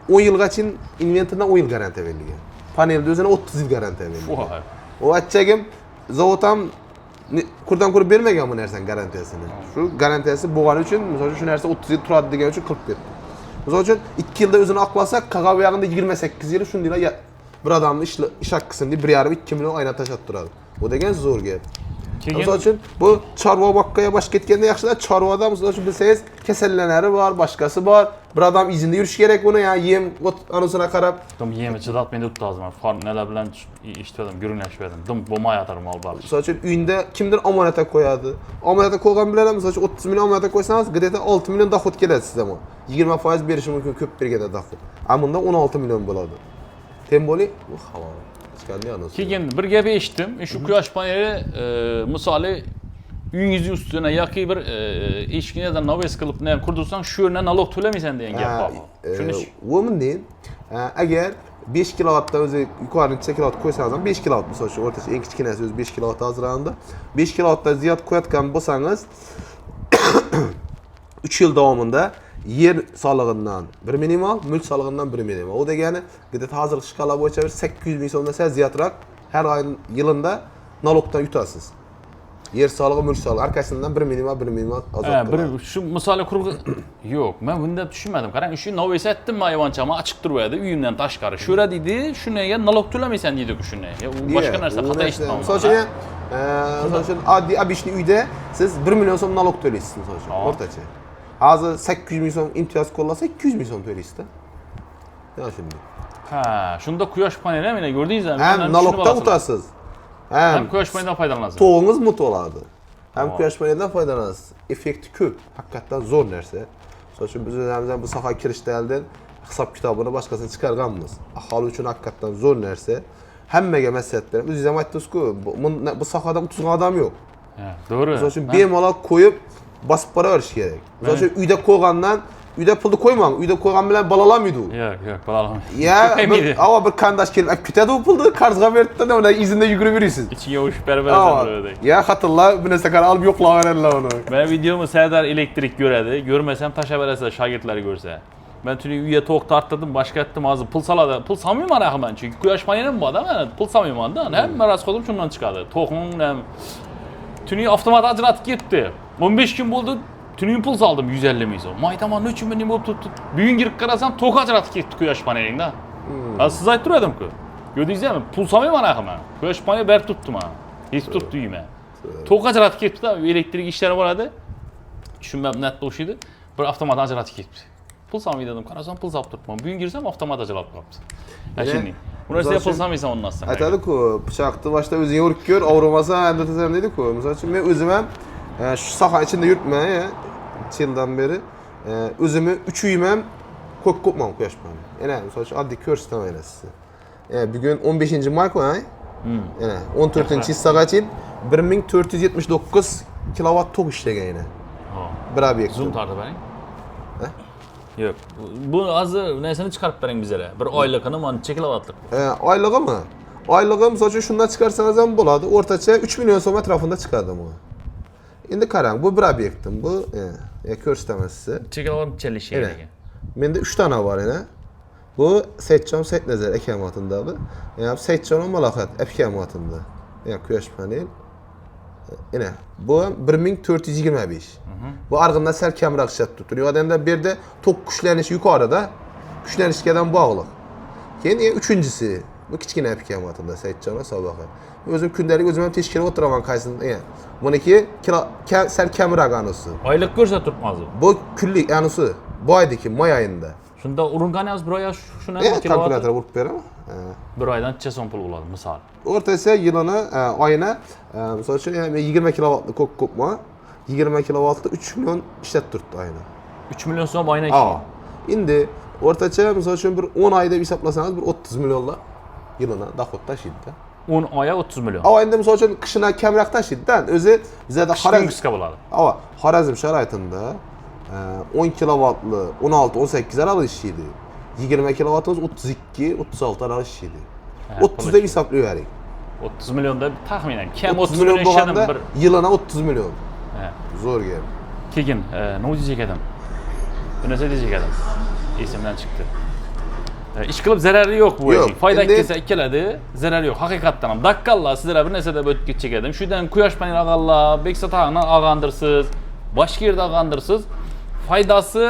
10 yilgacha inventordan 10 yil garantiya berilgan. Panelda o'zini 30 yil garantiya berilgan. O aytchagim, zavod ham kurdan ko'rib bermagan bu narsaning garantiyasini. Shu garantiyasi bo'lgani uchun, misol uchun shu narsa 30 yil turadi degan uchun qilib berdi. Misol uchun 2 yilda o'zini oqlasak, qag'ab yog'ida 28 yil shundaylar bir odamni ish haqqisini 1,5-2 million aynab tashab turadi. Bu degan zo'r gap. Misol uchun bu chorva boqqaga bosh ketganda yaxshilar, chorvada misol uchun bilsangiz kasallanari bor, boshqasi bor. Bir odam izinda yurish kerak buni, ya'ni yem anusuna qarab. Dim yemi chidatmaydi o'tdi hozir. Farqlar bilan eshitdim, gurunlashib dim bo'lmayotir mol bor. Misol uchun uyingda kimdir omonatga qo'yadi. Omonatga qo'ygan bilan misol uchun 30 million omonatga qo'ysangiz, g'deta 6 million doxod keladi sizga. 20% berishi mumkin ko'p berganda doxod. Amunda 16 million bo'ladi. Tem bo'li, bu halol. Keyin bir gap eshitdim. Shu quyosh paneli misoli uyingizni ustuna yoki bir eshikingizdan naves qilib qurdirsang, shu yerdan nalog to'lamaysan degan gap bor. Shuni Women'dan agar 5 kilovatdan o'zi yuqori necha kilovat qo'ysangiz ham 5 kilovat misol uchun o'rtacha eng kichkinasi o'zi 5 kilovat hoziranda 5 kilovatdan ziyod qo'yatgan bo'lsangiz 3 yil davomida yer solig'idan bir minimal, mulk solig'idan bir minimal. O degani, g'deta hozirgi shkala bo'yicha 800 ming so'mdan sal ziyodroq har oy yilida nalogdan yutasiz. yer sağlığı, mülk sağlığı arkasından bir minimal azalttılar. Bir şu misali kurgu yo'q, men bunda tushunmadim. Qarang, shu novesa etdim ayvonchama ochiq turibdi, uyimdan tashqari. Sho'ra deydi, shunga nalog to'lamaysan deydi shunga. U boshqa narsa xato eshitdim. Misol uchun oddiy abishli uyda siz 1 million so'm nalog to'laysiz misol uchun o'rtacha. Hozir 800 ming so'm imtiyoz qo'llasa 200 ming so'm to'laysiz-da. Ya shunday. Ha, shunda quyosh paneli mana ko'rdingizmi? Hem nalogdan o'tasiz. Hem quyosh panelidan foydalanasiz. To'g'ingiz mut oladi. Hem quyosh panelidan foydalanasiz. Effekti ko'p, haqiqatan zo'r narsa. Misol uchun biz o'zimizdan bu sohaga kirishda oldin hisob kitobini boshqasini chiqarganmiz. Aholi uchun haqiqatan zo'r narsa. Hammaga maslahat beraman. O'zingiz ham aytdingiz-ku, bu sohada 30 odam yo'q. Ha, to'g'ri. Misol uchun bemalol qo'yib bosib boraverish kerak. Misol uchun uyda qo'ygandan uyda pulni qo'ymang. Uyda qo'ygan bilan bolalanmaydi u. Yo'q, bolalanmaydi. Ya, bir kandash kelib olib ketadi u pulni, qarzga berdi-da, unda izinda yugurib yurasiz. İçinga o'shib beraveradi. Ya, xatirlar, bu narsalarni olib yo'qlaveradilar uni. Mana videomi Sardar elektrik ko'radi. Ko'rmasam tashlab berasizlar shogirdlar ko'rsa. Ben tuni uyga to'q tortdim, boshqa etdim, hozir pul soladi. Pul solmayman axir, chunki quyosh panelim bor-da, mana pul solmayman-da. Hamma rasxodim shundan chiqadi. To'qim ham tuni avtomat ajratib ketdi. 15 kun bo'ldi. Tuni pul soldim 150 ming so'm. Maydaman nechun men bo'lib turibdi. Bugun kirib qarasam to'q ajratib ketdi quyosh panelingda. Ha, siz aytib turdim-ku. Ko'rdingizmi? Pul solmayman axir men. Quyosh panel berib turibdim men. Hech turibdi uyima. To'q ajratib ketdi-da, elektrik ishlari bo'ladi. Tushunmab netda o'shidi. Bir avtomat ajratib ketdi. Pul solmay dedim, qarasam pul solib turibman. Bugun girsam avtomat ajratib qolibdi. Ashuni. Bu narsaga pul solmaysan undan sonra. Aytadi-ku, pichoqni boshda o'zing urib ko'r, og'rimasa endi tezam deydi-ku. Misol uchun men o'zim ham shu soha ichida yuribman, yildan beri o'zimni 3 uyim ham ko'pman quyosh paneli. Yana misol uchun oddiy ko'rsataman sizga. Bugun 15-may-ku, yana 14-hissagacha 1479 kilovat to'q ishlagan yana. Bir obyekt. Zoom tortib bering. Yo'q. Bu hozir narsani chiqarib bering bizlarga. Bir oyligini mana cheklavatlik. Oylig'imi? Oylig'i misol uchun shundan chiqarsangiz ham bo'ladi. O'rtacha 3 million so'm atrofida chiqadi bu. Endi qarang, bu bir obyektim. Bu ko'rsataman sizga. Cheklavat chalish kerak. Menda 3 dona bor yana. Bu Saidjon Saidnazar akamatindagi. Yani Saidjon Malohat akamatida. Yani quyosh panel. Yana bu 1425. Bu arg'indan sal kamroq ishlatib turibdi. Odamda bu yerda tok kuchlanishi yuqorida, kuchlanishgadan bog'liq. Keyin uchinchisi, bu kichkina apkamatida Saidjon Sabaqa. O'zim kundalik o'zim ham teshkilab o'tiraman qaysini. Buniki sal kamroq anisi. Oylik ko'rsatib turibmiz. Bu kunlik anisi. Bu oydagi may oyida. Shunda uringanimiz bir oy shuna kalkulyator urib beraman. Bir oydan necha so'm pul bo'ladi, misol. O'rtacha yilini oyina, misol uchun 20 kilovatli ko'pmi? 20 kilovatli 3 million ishlatib turibdi oyina. 3 million so'm oyina ishlaydi. Endi o'rtacha misol uchun bir 10 oyda hisoblasangiz bir 30 millionlar yilini doxod tashiydi-da. 10 oyga 30 million. Endi misol uchun qishina kamroq tashiydi-da. O'zi bizda Xorazmga bo'ladi. Xorazm sharoitida 10 kilovatli 16-18 aralıq ishlaydi. 20 kilovatimiz 32-36 aralıq ishlaydi. 30 deb hisoblayverik. 30 millionda taxminan kam 30 million bo'lganda bir yilina 30 million. Zo'r gap. Keyin nima diyecek edim? Bu narsa diyecek edim. Esimdan chiqdi. Ish qilib zarari yo'q bu ishning. Foyda kelsa ikkaladi, zarari yo'q. Haqiqatdan ham dakkallar sizlar bir narsa deb o'tib ketchek edim. Shundan quyosh panel ag'anlar, Beksatog'dan ag'andirsiz, boshqa yerda ag'andirsiz. Foydasi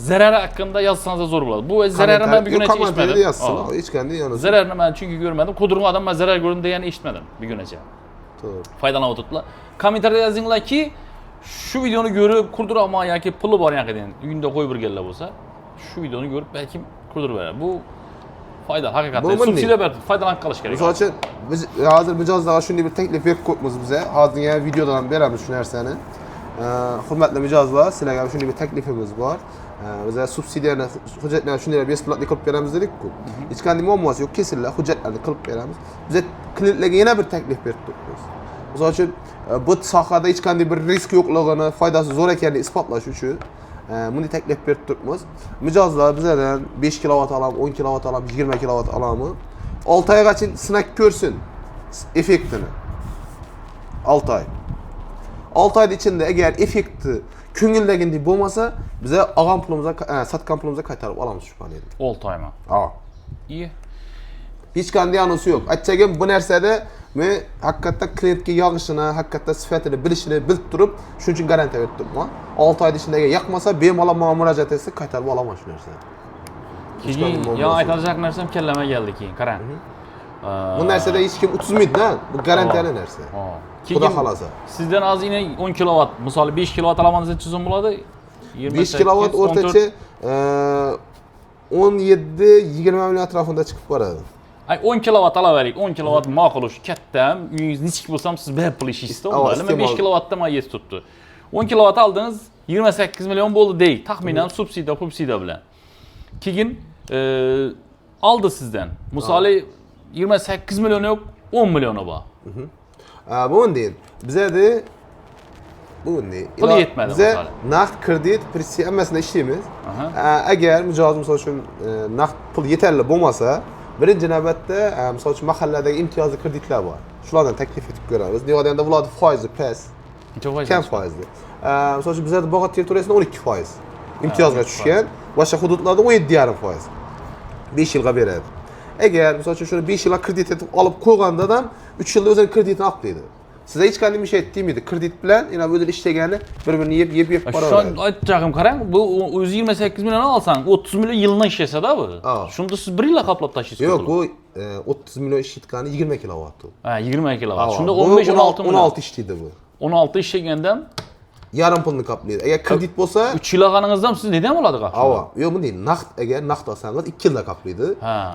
zarari haqida yozsangiz zo'r bo'ladi. Bu zararni men bugungacha eshitmadim. Hech qanday yonasiz. Zararni men chunki ko'rmadim. Qudurgan odam men zarar ko'rdim deganini eshitmadim bugungacha. To'g'ri. Foydalanib o'tibdilar. Kommentariyada yozinglarki, shu videoni ko'rib qurdiraman yoki puli bor yoqidan uyingda qo'yib birganlar bo'lsa, shu videoni ko'rib balki qurdirib beradi. Bu foyda haqiqatdan subsidiya berib foydalanib qolish kerak. Misol uchun biz hozir mijozlarga shunday bir taklif berib qo'yibmiz biza. Hozirga videodan beramiz shu narsani. Hurmatli mijozlar, sizlarga ham shunday bir taklifimiz bor. Biza subsidiyani, hujjatlarni shunday besplatli qilib beramiz dedik-ku. Hech qanday muammosi yo'q, kesillar hujjatlarni qilib beramiz. Biz klientlarga yana bir taklif berib turibmiz. Misol uchun bu sohada hech qanday bir risk yo'qligini, foydasi zo'r ekanligini isbotlash uchun bunday taklif berib turibmiz. Mijozlar bizdan 5 kilovat olamiz, 10 kilovat olamiz, 20 kilovat olamiz. 6 oygacha sinab ko'rsin effektini. 6 oy. 6 oyda ichida agar effekti ko'ngildagidek bo'lmasa, biza olgan pulimizga, sotgan pulimizga qaytarib olamiz shu panelni. 6 oymi? Ha. İyi. Hech qanday anonsi yo'q. Aytchagim bu narsada Men hakikaten klientga yog'ishini, hakikaten sifatini bilishini bilib turib, shuning uchun garantiya berib turibman. 6 oy ichida yoqmasa, bemalol menga murojaat etsa qaytarib olaman shu narsani. Keyin yo aytadigan narsam kallama keldi keyin, qarang. Bu narsada hech kim utizmaydi-da. Bu garantiyali narsa. Xudo xolasa. Sizdan ozgina 10 kilovat, misol 5 kilovat olaman desa chizim bo'ladi. 5 kilovat o'rtacha 17-20 million atrofida chiqib boradi. Ay 10 kilovat olaverik. 10 kilovat ma'qul o'sha katta, uyingiz nechik bo'lsam siz bepul ishlaysiz-da. Nima 5 kilovatdan ma yes tutdi. 10 kilovat aldingiz 28 million bo'ldi deylik. Taxminan subsidiya bilan. Keyin aldı sizden. Misali 28 milyon yok, 10 milyonu var. Bu değil. Bize de bu değil. Pul yetmedi bize misali. naqd kredit prensipiyasında işleyimiz. Eğer mücazı misal için naqd pul yeterli bo'lmasa, birinci navbatda misal için mahalladagi imtiyozli kreditlar var. Shulardan taklif etib ko'ramiz. Niyodanda bularning foizi past. Kam foizli. Misal için bizde Bog'ot territoriyasida 12%. İmtiyozga tushgan. Boshqa hududlarda 17,5%. 5 yilga beradi. Agar misol uchun shuni 5 yilga kredit etib olib qo'yganda ham 3 yilda o'zining kreditini olib Size hech qanday bir şey etdingmi? Kredit bilan yana o'zini ishlagani bir-birini yeb boraveradi. Şu aytacağım qarang, bu o'zi 28 milyon alsan, 30 milyon yilini ishlasa-da bu. Shunda siz 1 yilga qoplab tashlaysiz. Yo'q, bu 30 milyon ishlatgani 20 kilovat. Ha, 20 kilovat. Shunda 15-16 milyon. 16 ishlaydi bu. 16 ishlagandan yarım pulni qoplaydi. Agar kredit bo'lsa, 3 yil olganingizda siz neden bo'ladi qaqshida? Ava, yo'q bunday naqd agar naqd olsangiz 2 yilda qoplaydi.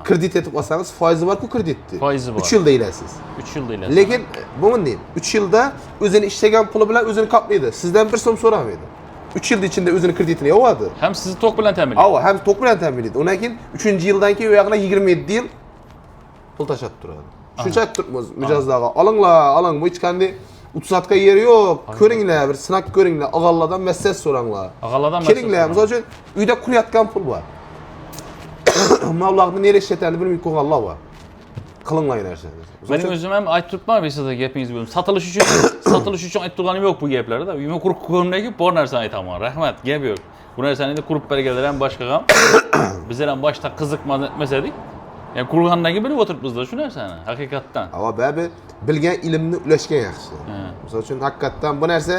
Kredit etib olsangiz foizi bor-ku kreditni. Foizi bor. 3 yilda ilasiz. 3 yilda ilasiz. Lekin bu bunday 3 yilda o'zini ishlagan puli bilan o'zini qoplaydi. Sizdan bir so'm so'ramaydi. 3 yil ichida o'zini kreditini yopadi. Hem sizni tok bilan ta'minlaydi. Ava, hem tok bilan ta'minlaydi. Undan keyin 3-yildan keyin u yog'ina 27 yil pul tashab turadi. Shuncha aytibmiz mijozlarga, oling, bu hech qanday utsatga yeri yo'q. Ko'ringlar, bir sinab ko'ringlar, og'allardan maslahat so'ranglar. Og'allardan maslahat. Kelinglar, misol uchun uyda qulayotgan pul bor. Mablag'ni nerga ishlatishni bilmay qo'yganlar bor. Qilinglar narsani. Benim o'zim ham aytib turibman, sizga gapingiz bo'ldim. Satilish uchun aytib turganim yo'q bu gaplarda. Uyimga qurib ko'rmdagi bor narsani aytaman. Rahmat, gap yo'q. Bu narsani endi qurib berganlar ham boshqa ham. Bizlar ham boshda qiziqmadik. Yani qurgandagi bilib o'tiribmiz-da shu narsani, haqiqatdan. Ava babi bilgan ilmni ulashgan yaxshi. Misol uchun haqiqatdan bu narsa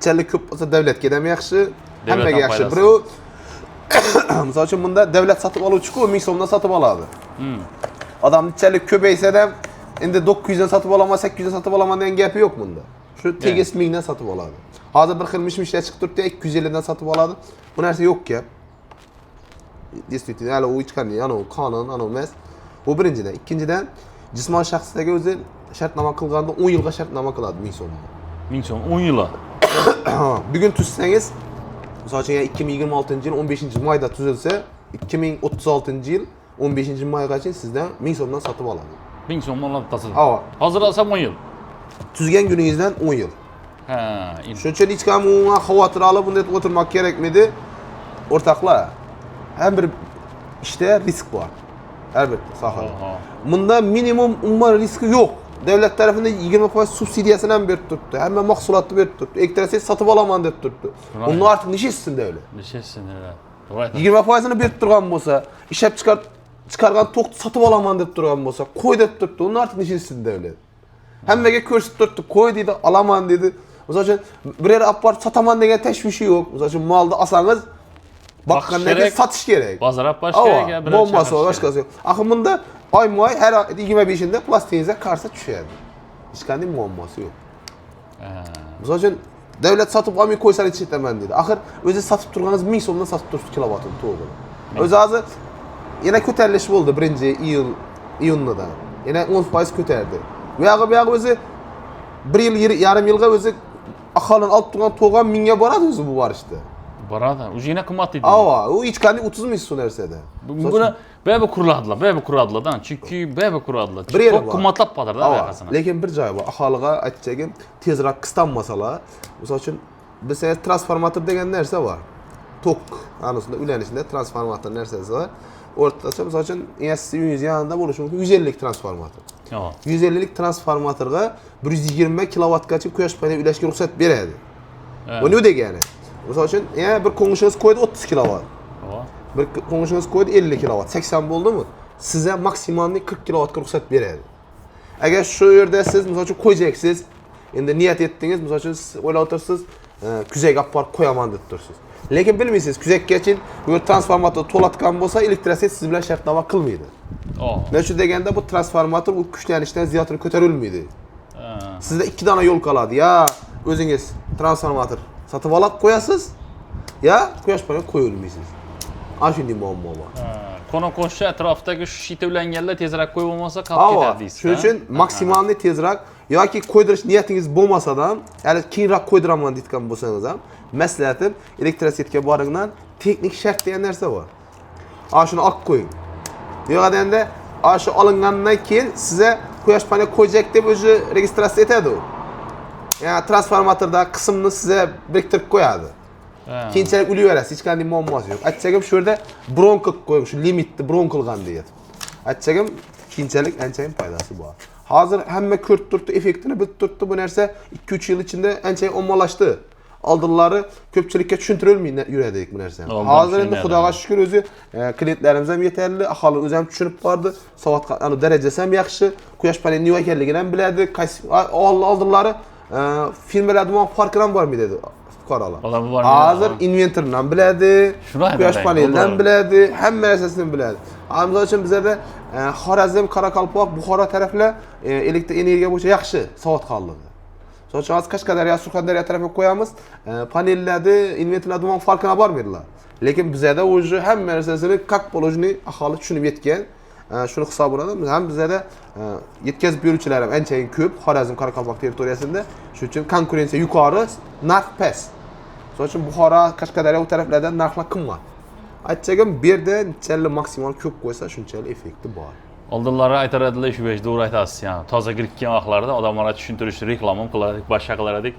challik ko'p bo'lsa davlatga ham yaxshi, hammaga yaxshi. Birov misol uchun bunda davlat sotib oluvchi-ku 1000 so'mdan sotib oladi. Odamning challik ko'paysa ham endi 900 dan sotib olaman, 800 dan sotib olaman degan gapi yo'q bunda. Shu tegis 1000 dan sotib oladi. Hozir bir xil mishmishlar chiqib turibdi, 250 dan sotib oladi. Bu narsa yo'q gap. Действительно, hali u hech qanday, qonun, emas. Bu birinchidan. Ikkinchidan, jismoniy shaxslarga o'zi shartnoma qilganda 10 yilga shartnoma qiladi 1000 so'm. 1000 so'm 10 yilga. Bugun tuzsangiz, misol uchun 2026-yil 15-mayda tuzilsa, 2036-yil 15-maygacha sizdan 1000 so'mdan sotib oladi. 1000 so'mdan olib tasadi. Hozir olsam 10 yil. Tuzgan kuningizdan 10 yil. Shuning uchun hech kim unga xavotir olib bunday o'tirmak kerakmidi? O'rtoqlar, her bir işte risk var. Her bir sahada. Bunda minimum umma riski yok. Devlet tarafından 20% subsidiyasını hem berip tuttu. Hemen mahsulatı berip tuttu. Ekstresi satıp alaman deyip tuttu. Onun artık neşesin devlet. Neşesin öyle. 20%'ını berip durgan bolsa, işlep çıkargan tok satıp alaman deyip durgan bolsa, koy deyip tuttu. Onun artık neşesin devlet. Hemmege körsüp tuttu. Koy dedi, alaman dedi. Mesela için birer apart sataman degen teşvişi yok. Mesela için malda asanız bakkanlarga satış gerek. Bazar baş gerek ya. Bombası var, başkası yok. Akımında ay her 25'inde plastiğinize karşı düşüyordu. Hiç kendi muamması yok. Mesela için devlet satıp almayı koysan hiç etmem dedi. Ahır özü satıp durganız 1000 so'mdan satıp dursun kilovatını to'g'ri. Özü azı yine köterleşip oldu birinci iyun'da da. Yine 10% köterdi. Veya özü bir yıl yarım yılga özü ahalın alıp durgan to'g'an 1000'ga boradi özü bu var işte. Barada, ucu yine kımmat dedi. Ava, o hiç kendi 30 milyon nersede. Buna bebe kurladılar. Çünkü bebe kurladılar. Çok kımmatlap badar da arkasına. Lekin bir joy bor. Aholiga aytchagim, tezroq qistonmasalar, misol uchun bizda transformator degan narsa bor. Tok, anosida ulanishida transformator narsasi bor. O'rtacha misol uchun uyingiz yonida bo'lishi mumkin 150 lik transformator. 150 lik transformatorga 120 kilovatgacha quyosh paneli ulashga ruxsat beradi. Bu ne degani? Misal uchun, bir qo'ng'ishingiz qo'ydi 30 kilovat. Bir qo'ng'ishingiz qo'ydi 50 kilovat, 80 bo'ldimi? Sizga maksimalni 40 kilovatga ruxsat beradi. Agar shu yerda siz misol uchun qo'yacaksınız, endi niyat etdingiz, misol uchun siz o'ylab o'tirsiz, kuzakka olib borib qo'yaman deb tursiz. Lekin bilmaysiz, kuzakka uchun bu yer transformator to'latgan bo'lsa, elektrosiyat siz bilan shartnoma qilmaydi. Nima uchun deganda bu transformator u kuchlanishdan ziyodini ko'tarilmaydi. Sizda 2 dona yo'l qoladi. Ya o'zingiz transformator sotib olib qo'yasiz, ya quyosh panel qo'yolmaysiz. Ana shunday muammo bor. Qona qo'shni atrofdagi shu shita bilanganlar tezroq qo'yib bo'lmasa qolib ketadi deysiz. Shuning uchun maksimalni tezroq yoki qo'ydirish niyatingiz bo'lmasa-ham, hali keyinroq qo'ydiraman deyotgan bo'lsangiz ham, maslahatim elektrosiyatga boringdan texnik shart degan narsa bor. Ana shuni olib qo'ying. Yo'g'ada endi ana shu olingandan keyin sizga quyosh panel qo'yacak deb o'zi registratsiya etadi u. Ya'ni transformatorda qismni sizga biriktirib qo'yadi. Keyinchalik ulayverasiz, hech qanday muammosi yo'q. Aytchagim shu yerda bron qilib qo'ying, shu limitni bron qilgan deydi. Aytchagim keyinchalik anchayin foydasi bor. Hozir hamma ko'rib turibdi, effektini bilib turibdi. Bu narsa 2-3 yil ichida anchayin ommalashdi. Oldinlari ko'pchilikka tushuntirilmay yuradik bu narsani. Hozir endi Xudoga shukr o'zi klientlarimiz ham yetarli, aholi o'zi ham tushunib bordi. Soat darajasi ham yaxshi, quyosh paneli nima ekanligini ham biladi. Oldinlari firmalar bilan farqi ham bormi dedi fuqarolar. Hozir inventorni ham biladi, quyosh panelidan biladi, hamma narsasini biladi. Misol uchun bizlarda Xorazm, Qoraqalpoq, Buxoro taraflar elektr energiya bo'yicha yaxshi savodxonligi. So'ch hozir Qashqadaryo, Surxondaryo tarafga qo'yamiz, panellarni, inventorlarni bilan farqini bormaydilar. Lekin bizda o'zi hamma narsasini как положено aholi tushunib yetgan. Shuni hisoblanadi. Ham bizda yetkazib beruvchilar ham anchayin ko'p Xorazm, Qoraqalpoq territoriyasida. Shuning uchun konkurensiya yuqori, narx past. So'ng uchun Buxoro, Qashqadaryo u taraflardan narxlar qimmat. Aytchagim bu yerda nechalar maksimal ko'p qo'ysa, shunchalik effekti bor. Oldinlari aytaradilar shu besh to'g'ri aytasiz, ya'ni toza kirib kelgan vaqtlarda odamlarga tushuntirish, reklama qilardik, boshqa qilardik.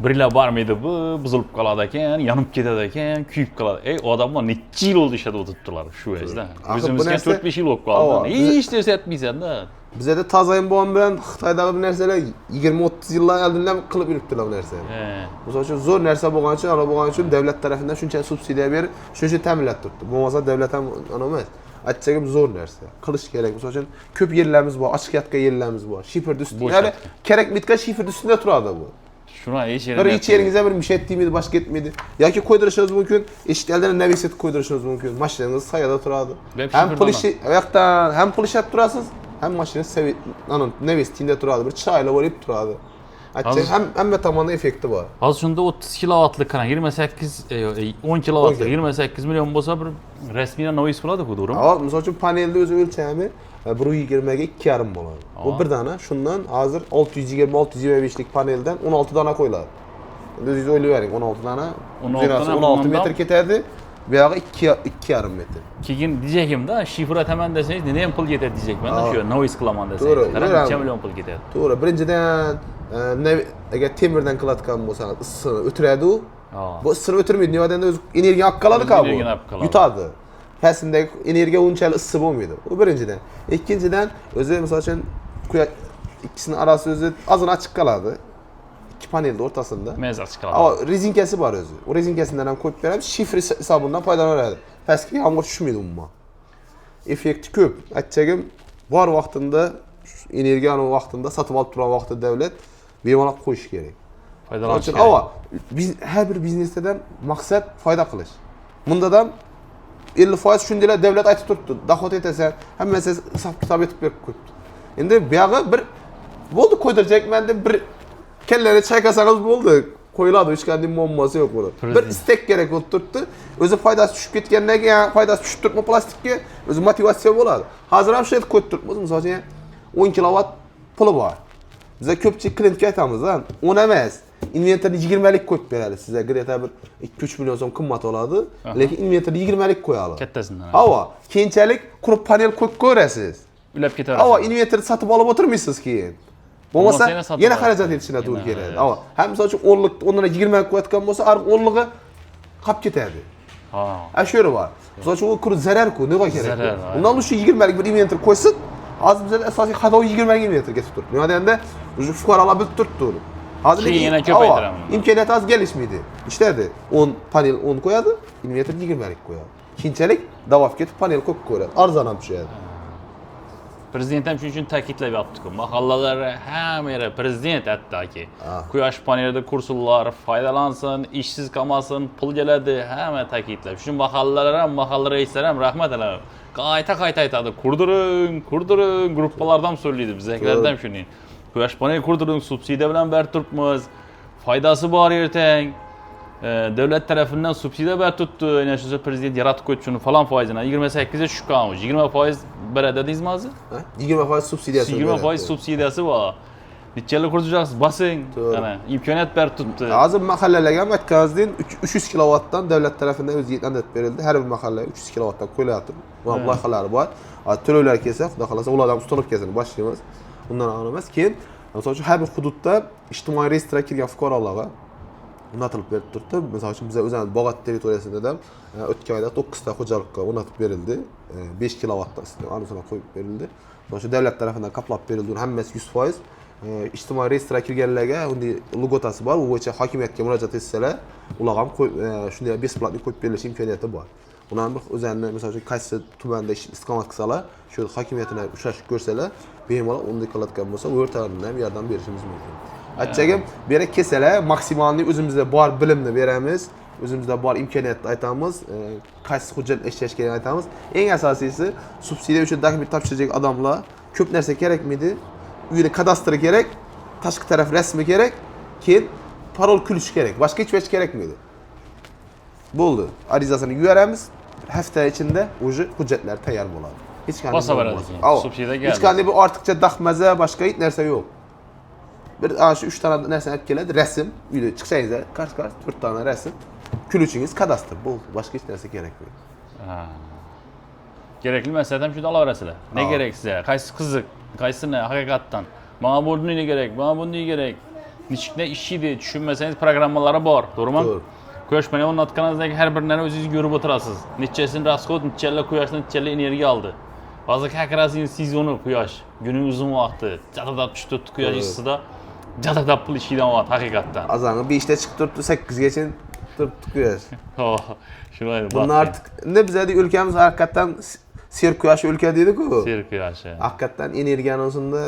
Birlar bormaydi bu, buzilib qoladi ekan, yonib ketadi ekan, kuyib qoladi. Odamlar necha yil o'ldi ishlatib o'tiribdilar shu vazda. O'zimizga 4-5 yil bo'lib qoldi. Hech narsa aytmaysan-da. Bizda tozayim bo'lgan bilan Xitoydagi bir narsalar 20-30 yillar oldindan qilib yuribdilar bu narsani. Misol uchun zo'r narsa bo'lgani uchun, ana bo'lgani uchun davlat tomonidan shuncha subsidiya berib, shuning uchun ta'minlab turibdi. Bo'lmasa davlat ham ana emas. Aytchagim zo'r narsa. Qilish kerak. Misol uchun ko'p yerlarimiz bor, ochiq yotgan yerlarimiz bor. Shifrni ustida, ya'ni kerak bitgan shifrni ustida turadi bu. Shuna hech yeringizda bir mishat tegmaydi, boshqa ketmaydi. Yoki qo'ydirishingiz mumkin, eshik oldidan naviset qo'ydirishingiz mumkin. Mashinangiz soyada turadi. Ham pul ishi, yoqdan ham pul ishlab turasiz, ham mashinangiz navisetinda turadi. Bir chiroyli bo'lib turadi. Hamma tomonda effekti bor. Hozir shunda 30 kilovatlik qana 28 10 kilovatlik 28 million bo'lsa bir rasmiy noise bo'ladi-ku, to'g'rimi? Ha, misol uchun panelni o'zi o'lchami 120 ga 2,5 bo'ladi. Bu bir dona, shundan hozir 620-625 lik paneldan 16 dona qo'yiladi. Endi o'zingiz o'ylayvering, 16 dona 16 metr ketadi. Bu yog'i 2,5 metr. Keyin diyecekimda, shifr ataman desangiz, nima ham pul ketadi diyecekman-da, shu noise qilaman desangiz. Qancha million pul ketadi? To'g'ri, birinchidan agar temirdan qiladigan bo'lsangiz, issini o'tiradi u. Bu issini o'tirmaydi, nima deganda o'zi energiya olib qoladi-ku bu. Yutadi. Pastindagi energiya unchalik issiq bo'lmaydi. Bu birinchidan. Ikkinchidan, o'zi misol uchun ikkisini orasi o'zi ozgina ochiq qoladi. Ikki panelning o'rtasida. Mez ochiq qoladi. Rezinkasi bor o'zi. U rezinkasidan ham qo'yib beramiz, shifr hisobidan foydalanadi. Pastga yomg'ir tushmaydi umuman. Effekti ko'p. Aytchagim bor vaqtida, energiyani vaqtida sotib olib turgan vaqtida davlat bemalol qo'yish kerak. Foydalanish kerak. Har bir biznesdan maqsad foyda qilish. Bundadan 50% shundalar davlat aytib turibdi. Dohod etasan, hammasi hisob kitob etib berib qo'yibdi. Endi bu yog'i bir bo'ldi qo'ydirjakman deb bir kellani chayqasangiz bo'ldi. Qo'yiladi, hech qanday muammosi yo'q buni. Bir istek kerak bo'lib turibdi. O'zi foydasi tushib ketgandan keyin foydasi tushib turibmi plastikka, o'zi motivatsiya bo'ladi. Hozir ham shu yerda qo'yib turibmiz, misol uchun 10 kilovat puli bor. Biz ko'pchilik klientga aytamiz-da, 10 emas, inventorni 20 lik qo'yib beradi. Sizga greta bir 2-3 million so'm qimmat oladi, lekin inventorni 20 lik qo'yadi. Kattasidan. Havo, keyinchalik quruq panel qo'yib ko'rasiz. Ulab ketadi. Havo, inventorni sotib olib o'tirmaysiz keyin. Bo'lmasa yana xarajat etishina to'g'ri keladi. Havo, ham misol uchun 10 lik, o'rniga 20 lik qo'yatgan bo'lsa, har 10 ligi qolib ketadi. Ha. Shu yeri bor. Misol uchun u kuruz zarar-ku, nima kerak? Undan shu 20 lik bir inventor qo'ysin, hozir bizda asosiy xato 20 metr ketib turibdi. Nima deganda, o'sha fuqarolar bilib turibdi uni. Hozir yana ko'paytiraman. Imkoniyat az gelişmeydi. İşte 10 panel 10 koyadi, inverter 20 lik koyadi. Keyinchalik davom ketib panel ko'p ko'radi. Arzon ham tushadi. Prezident ham shuning uchun ta'kidlab yotdi-ku. Mahallalarda hamma yerda prezident hattoki. Quyosh panelida kursullar foydalansin, ishsiz qolmasin, pul keladi, hamma ta'kidlab. Shu mahallalar ham, mahalla raislar ham rahmat alam. Qayta aytadi. Kurdiring, gruppalardan so'raydi. Bizdagilarda ham shuning. Quyosh panel kurdiring, subsidiya bilan ber turibmiz. Foydasi bor ertang. Devlet tarafından subsidiya ber tuttu. Yani şu prezident yaratib qo'ydi shuni falon foizini. 28 ga tushib qolmiş. 20% beradi deysizmi hozir? 20% subsidiyasi. 20% subsidiyasi bor. Nechalar kuracaqsiz? Basing. Ana imkoniyat ber tuttu. Hozir mahallalarga ham aytgazdin 300 kilovatdan davlat tarafidan o'zi yetib berildi. Har bir mahallaga 300 kilovatdan qo'yilyapti. Bu loyihalari bor. To'lovlar kelsa, xudo xolasa ulardan ustanovkasini boshlaymiz. Undan og'ir emas. Keyin masalan har bir hududda ijtimoiy reyestrga kirgan fuqarolarga o'rnatilib berib turibdi. Masalan, bizda o'zimiz Bog'ot territoriyasida ham o'tgan oyda 9 ta xo'jalikqa o'rnatib berildi. 5 kilovatdan aniqlab qo'yib berildi. Shu davlat tarafidan qoplab berildi. Hammasi 100%. İjtimoiy reyestrga kirganlarga unday logotasi bor. U bo'yicha hokimiyatga murojaat etsalar, ular ham shunday besplatni qo'yib berilish imkoniyati bor. Uni ham o'zlarini masalan qaysi tumanda istiqomat qilsalar, shu hokimiyatini uchrashib ko'rsalar, bemalol unday qiladigan bo'lsa, o'rtalardan ham yordam berishimiz mumkin. Aytchagim, bu yerga kelsalar, maksimalni o'zimizda bor bilimni beramiz, o'zimizda bor imkoniyatni aytamiz, qaysi hujjat ishlash kerak aytamiz. Eng asosiysi, subsidiya uchun dokument topshirajak odamlar ko'p narsa kerakmidi? Uyda kadastri kerak, tashqi taraf rasmi kerak, keyin parol kulish kerak. Boshqa hech narsa kerakmidi? Bo'ldi. Arizasini yuboramiz. Hafta ichida o'sha hujjatlar tayyor bo'ladi. Hech qanday subsidiya keladi. Hech qanday bir ortiqcha daxmaza, boshqa hech narsa yo'q. Bir shu 3 ta narsani olib keladi, rasm, uyda chiqsangizlar, qars 4 ta rasm, kulichingiz kadastr bo'ldi. Boshqa hech narsa kerakmaydi. Kerakli masala ham shunda olaverasizlar. Ne kerak sizga? Qaysi qiziq, qaysini haqiqatdan? Mana bunday kerak, mana bunday kerak. Nechikda ishlaydi, tushunmasangiz programmalari bor, to'g'rimi? Quyosh paneli o'rnatganingizdagi har bir narsani o'zingiz ko'rib o'tirasiz. Nechasini rasxod, nechalar quyoshdan nechalar energiya oldi. Hozir hakrasini sezoni quyosh, guning uzun vaqti, jadadab tushib turibdi quyosh issida. Jadadab pul ishlaydigan vaqt haqiqatdan. Azangi 5 ta chiqib turibdi, 8 gacha turibdi quyosh. Shunday. Bundan artık ne bizde ülkemiz hakikaten ser quyosh ülke deydi-ku. Ser quyoshi. Hakikaten energiyanın sonunda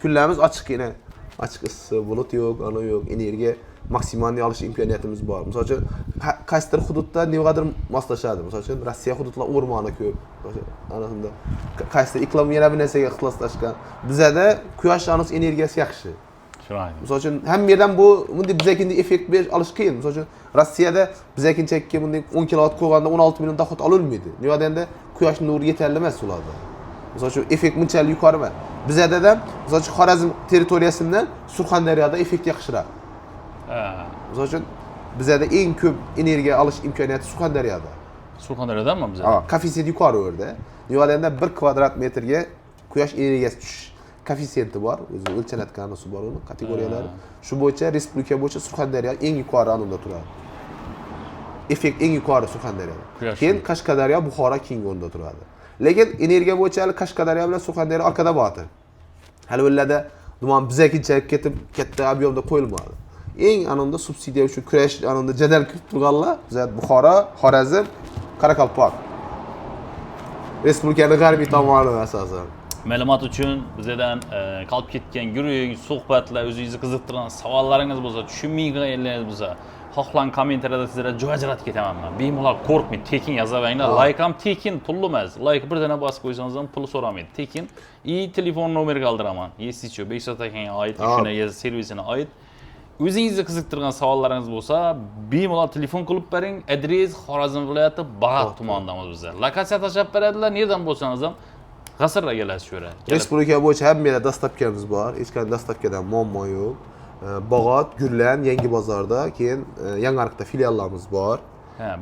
küllerimiz açık yine. Açık ısı, bulut yok, ana yok, enerjiya maksimalni olish imkoniyatimiz bor. Misol uchun qaysidir hududda nimadir moslashadi. Misol uchun Rossiya hududlar o'rmoni ko'p. Anasında qaysidir iqlim yana bir narsaga ixtiloslashgan. Bizda quyosh anus energiyasi yaxshi. Shunday. Misol uchun hamma yerdan bu bunday bizakindi effekt berish olish qiyin. Misol uchun Rossiyada bizakinchakka bunday 10 kilovat qo'yganda 16 million dohot ololmaydi. Nima deganda quyosh nuri yetarli emas ularda. Misol uchun effekt bunchalik yuqori emas. Bizda ham misol uchun Xorazm territoriyasidan Surxondaryoda effekt yaxshiroq. Misol uchun bizda eng ko'p energiya olish imkoniyati Surxondaryoda. Surxondaryodanmi bizda? Koeffitsiyent yuqori o'rda. Nima deganda 1 kvadrat metrga quyosh energiyasi tushish koeffitsiyenti bor, o'zi o'lchanadiganisi bor uni kategoriyalari. Shu bo'yicha respublika bo'yicha Surxondaryo eng yuqori o'rinda turadi. Effekt eng yuqori Surxondaryoda. Keyin Qashqadaryo, Buxoro keyingi o'rinda turadi. Lekin energiya bo'yicha Qashqadaryo bilan Surxondaryo orqada bo'ladi. Hali ularda dumon bizakinchalik ketib katta ob'yomda qo'yilmadi. Eng anonda subsidiya uchun kurash anonda jadal kirib turganlar bizda Buxoro, Xorazm, Qoraqalpoq. Respublikaning g'arbiy tomoni asosan. Ma'lumot uchun bizdan qolib ketgan guruh, suhbatlar, o'zingizni qiziqtirgan savollaringiz bo'lsa, tushunmayotganingiz bo'lsa, xohlang kommentariyada sizlarga jo'jarat ketaman men. Bemalol qo'rqmang, tekin yozavanglar. Like ham tekin, pul emas. Like bir dana bosib qo'ysangiz ham pul so'ramaydi. Tekin. Telefon nomeri qoldiraman. Yesicho 500 takanga oid, shuna servisini oid. O'zingizni qiziqtirgan savollaringiz bo'lsa, bemalol telefon qilib bering. Adres Xorazm viloyati Bag'at tumanidamiz bizlar. Lokatsiya tashab beradilar. Nerdan bo'lsangiz ham G'asirga kelasiz shura. Respublika bo'yicha hamma yerda dastavkamiz bor. Hech qanday dastavkadan muammo yo'q. Bog'ot, Gurlan, Yangi bozorda, keyin Yangiariqda filiallarimiz bor.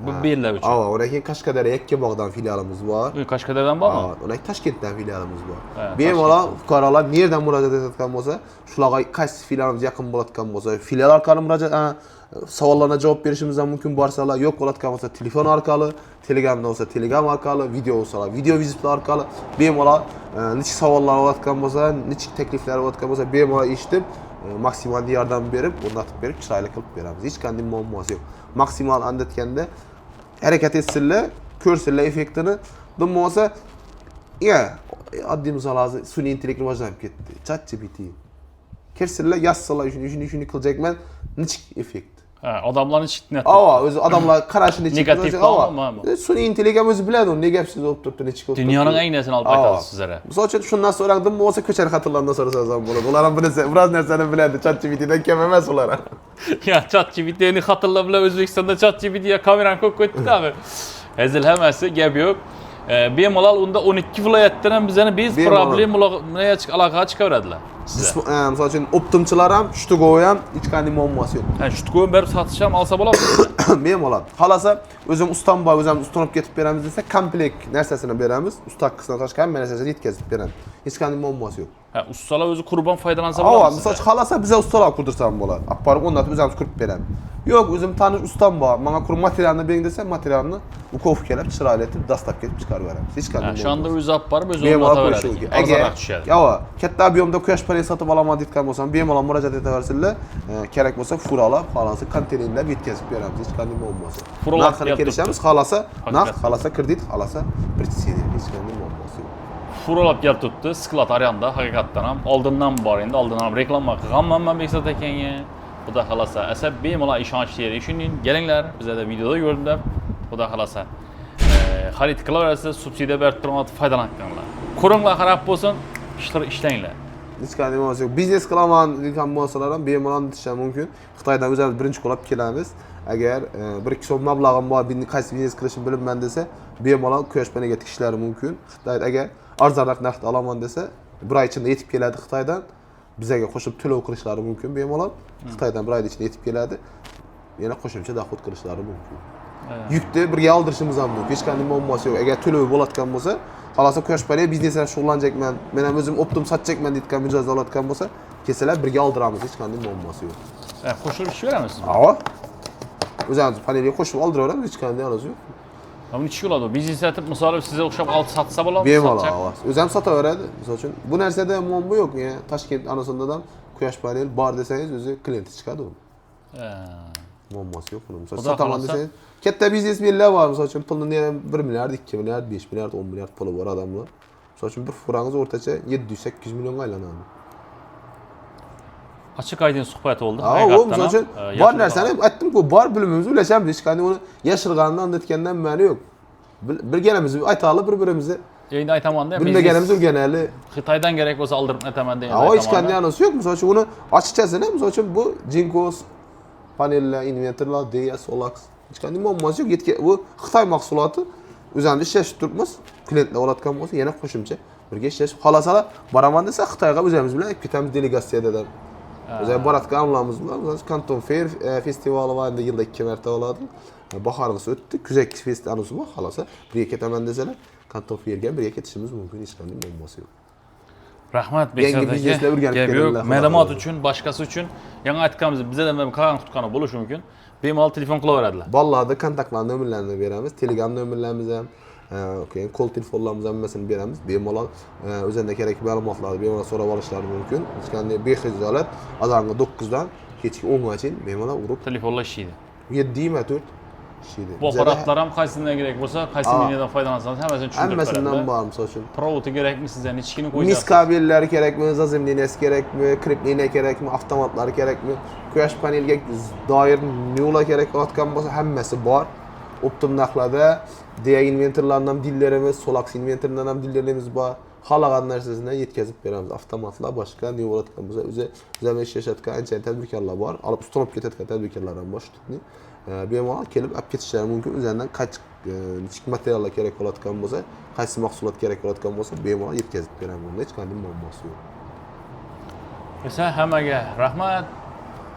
Bu bellar uchun. Undan keyin Qashqadaryo Yakkabog'dan filialimiz bor. Qashqadaryodan bormi? Undan Toshkentdan filialimiz bor. Bemalol fuqarolar nerdan murojaat etayotgan bo'lsa, shularga qaysi filialimiz yaqin bo'ladigan bo'lsa, filial orqali murojaat savollarga javob berishimiz ham mumkin bo'lsalar, yo'q bo'ladigan bo'lsa, telefon orqali, Telegramdan bo'lsa, Telegram orqali, video bo'lsa, video vizitlar orqali bemalol nechta savollar olayotgan bo'lsa, nechta takliflar olayotgan bo'lsa, bemalol eshitib, maksimal yordam berib, o'rnatib berib, chiroyli qilib beramiz. Hech qanday muammosi yo'q. Maksimal andatganda harakat etsinlar, ko'rsinlar effektini. Bo'lmasa, Addi misal hazır suni intellekt rivojlanıp ketdi. ChatGPT. Kersirler yazsalar şunu kılacakman niçik effekt. Ha, adamların çıktı net. Ava özü adamlar qarashini çekib Negativ qalmamı? Suni intellekt ham o'zi biladi, ne gap so'z olib turibdi, nechik olib turibdi. Dünyanın aynasını alıp aytadi sizlere. Misol uchun shundan so'radim, bo'lsa ko'chani xatirlardan so'rasangiz ham bo'ladi. Ular ham biroz narsani biladi, ChatGPT'dan kam emas ular. Ya ChatGPT'ni hatırla bile Özbekistan'da ChatGPT'ye kameran koyup koydu abi. Ezil hemesi gap yok. Bemalol unda 12 viloyatdan bizani biz problem aloqa chiqaradilar size. Misol uchun optimchilar ham, shtugoy ham hech qanday muammosi yo'q. Ha, shtugoy berib satish ham olsa bo'ladimi? Bemalol. Xolasa o'zim ustam bor, o'zimiz ustunib ketib beramiz desa, komplekt narsasini beramiz. Usta qismini tashqari hamma narsasini yetkazib beramiz. Hech qanday muammosi yo'q. Ha, ustalar o'zi qurban foydalansa bo'ladimi? bo'ladimi? Misol uchun xolasa biza ustalar qurdirsam bo'ladi. Olib borib o'rnatib o'zimiz qurib beramiz. Yo'q, o'zim tanish ustam bor. Menga qurib materialni bering desa, materialni ukovkalab, chiroyli etib dastlab ketib chiqarib beramiz. Hech qanday. Şu anda o'zi olib borib o'zi o'rnataveradi. Arzonroq tushadi. Yo'q, katta ob'yomda quyosh paneli sotib olaman deyotgan bo'lsam, bemalol murojaat etaversinlar. Kerak bo'lsa furalab, xolasa konteynerlab yetkazib beramiz. Hech qanday muammosi yo'q. Furalab kelishamiz, xolasa naqd, xolasa kredit, xolasa pritsiyada hech qanday muammosi yo'q. Furalab kelib turibdi, Sklat Aryanda haqiqatdan ham oldindan bor endi, oldindan ham reklama qilganman Bekzod akanga. Xudo xolasa, asab bemalol ishonchli yeri ishoning, kelinglar, bizda videoda ko'rdim deb. Xudo xolasa. Xarid qilaverasiz, subsidiya berib turib foydalaninglar. Ko'ringlar, qarab bo'lsin, ishlanglar. Hech qanday muammosi yo'q. Biznes qilaman degan muassasalar ham bemalol yetishishi mumkin. Xitoydan o'zimiz birinchi qo'lab kelamiz. Agar 1-2 so'm mablag'im bor, qaysi biznes qilishni bilmayman desa, bemalol quyosh paneliga tikishlari mumkin. Xitoyda agar arzonroq naqd olaman desa, bir oy ichida yetib keladi Xitoydan. Bizga qo'shib to'lov qilishlari mumkin bemalol. Xitoydan bir oy ichida yetib keladi. Yana qo'shimcha doxod qilishlari mumkin. Yukni birga oldirishimiz ham mumkin. Hech qanday muammosi yo'q. Agar to'lov bo'layotgan bo'lsa, xalosa quyosh paneli biznesdan shug'ullanjakman, men ham o'zim optim sotjakman deyotgan mijoz olayotgan bo'lsa, kelsalar birga oldiramiz. Hech qanday muammosi yo'q. Qo'shilib ish beramizmi? Ha. O'zimiz panelga qo'shib oldiraveramiz, hech qanday aloji yo'q. Buni ish bo'ladi. Biznes etib, masalan, sizga o'xshab olib satsa bo'ladimi? Bemalol. O'zi ham sotaveradi. Misol uchun bu narsada muammo yo'q. Toshkent anasida ham quyosh panel bor desangiz, o'zi klienti chiqadi u. Muammosi yo'q buni. Misol sotaman desangiz, katta biznesmenlar bor. Misol uchun pulni 1 milliard, 2 milliard, 5 milliard, 10 milliard puli bor odamlar. Misol uchun bir furangiz o'rtacha 700-800 millionga aylanadi. Açık aydın suhbat oldu. Misol uchun bor narsani aytdim-ku, bor bilimimizni ulashamiz. Hech qanday uni yashirgandan anlatgandan ma'ni yo'q. Bilganimizni aytaylik bir-birimizni. Endi aytaman da. Bilmaganimiz o'rganaylik. Xitoydan kerak bo'lsa oldirib aytaman degan. Hech qanday anasi yo'q. Misol uchun uni ochiqchasini, misol uchun bu Jinkos panellar, invertorlar, DS, Solax hech qanday muammosi yo'q. Bu Xitoy mahsuloti. O'zimiz ishlashib turibmiz. Klientlar olayotgan bo'lsa, yana qo'shimcha birga ishlashib qolasalar, boraman desa Xitoyga o'zimiz bilan ketamiz delegatsiyadan. O'zimiz boratgan amlamiz bilan, Canton Fair festivali va endi yilda 2 marta bo'ladi. Bahorimiz o'tdi, kuzak festivali bor, xolasa birga ketaman desalar, Canton Fairga birga ketishimiz mumkin, hech qanday muammosi yo'q. Rahmat Bekzod aka. Ma'lumot uchun, boshqasi uchun yangi aytganimiz bizda ham qanday tutqani bo'lishi mumkin. Bemalol telefon qilaveradilar. Bolalarda kontaktlar nomerlarini beramiz, Telegram nomerlarimiz ham, keyin qo'l telefonlarimiz hammasini beramiz. Bemalol o'zingizga kerakli ma'lumotlarni bemalol so'rab olishlari mumkin. Hech qanday bexijolat, azonga 9 dan kechki 10 gacha bemalol urib telefonlar ishlaydi. 7-24 ishlaydi. Bu apparatlar ham qaysidan kerak bo'lsa, qaysi miniyadan foydalansangiz hammasini tushuntirib beradi. Hammasidan bor, misol uchun. Provodi kerakmi sizga, nechkini qo'yasiz? Mis kabellari kerakmi, zazemleniyasi kerakmi, kripleniya kerakmi, avtomatlari kerakmi, quyosh paneliga doir nula kerak bo'layotgan bo'lsa, hammasi bor. Optim narxlarda DA inventorlardan ham dillarimiz, Solax inventorlardan ham dillarimiz bor. Xohlagan narsasini yetkazib beramiz. Avtomatlar boshqa nima bo'layotgan bo'lsa, o'zimiz ishlashayotgan ancha tadbirkorlar bor. Olib ustunib ketayotgan tadbirkorlar ham bor shuni. Bemalol kelib olib ketishlari mumkin. O'zlaridan qancha materiallar kerak bo'ladigan bo'lsa, qaysi mahsulot kerak bo'ladigan bo'lsa, bemalol yetkazib beramiz. Hech qanday muammosi yo'q. Esa hammaga rahmat.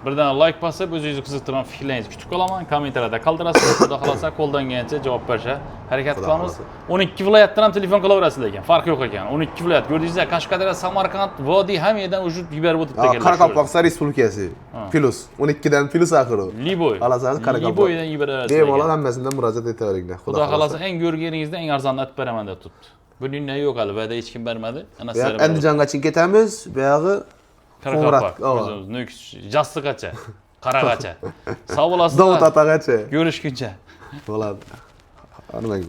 Birdan like bosib, o'zingizni qiziqtirgan fikrlaringizni kutib qolaman. Kommentariyada qoldirasiz. Xudo xolasa qo'ldan kelgancha javob berishga harakat qilamiz. 12 viloyatdan ham telefon qilaverasizlar ekan. Farqi yo'q ekan. 12 viloyat. Ko'rdingizlar, Qashqadaryo, Samarqand, Vodiy ham yerdan ujud yuborib o'tibdi ekanlar. Qoraqalpog'iston Respublikasi. Plus 12 dan plus axiri. Liboy. Xolasa Qoraqalpoq. Liboydan yuborasiz. Bemalol hammasidan murojaat etaveringlar. Xudo xolasa eng ko'rganingizni eng arzonni aytib beraman deb turibdi. Buning ne yo'q hali, va'da hech kim bermadi. Ana sizlar Andijongacha ketamiz. Buyog'i Qoraqalpoq. O'zimiz Nukus, Jassiqacha, Qarag'acha. Sog' bo'lasizlar. Davut atagacha. Ko'rishguncha. Bo'ladi. Armang.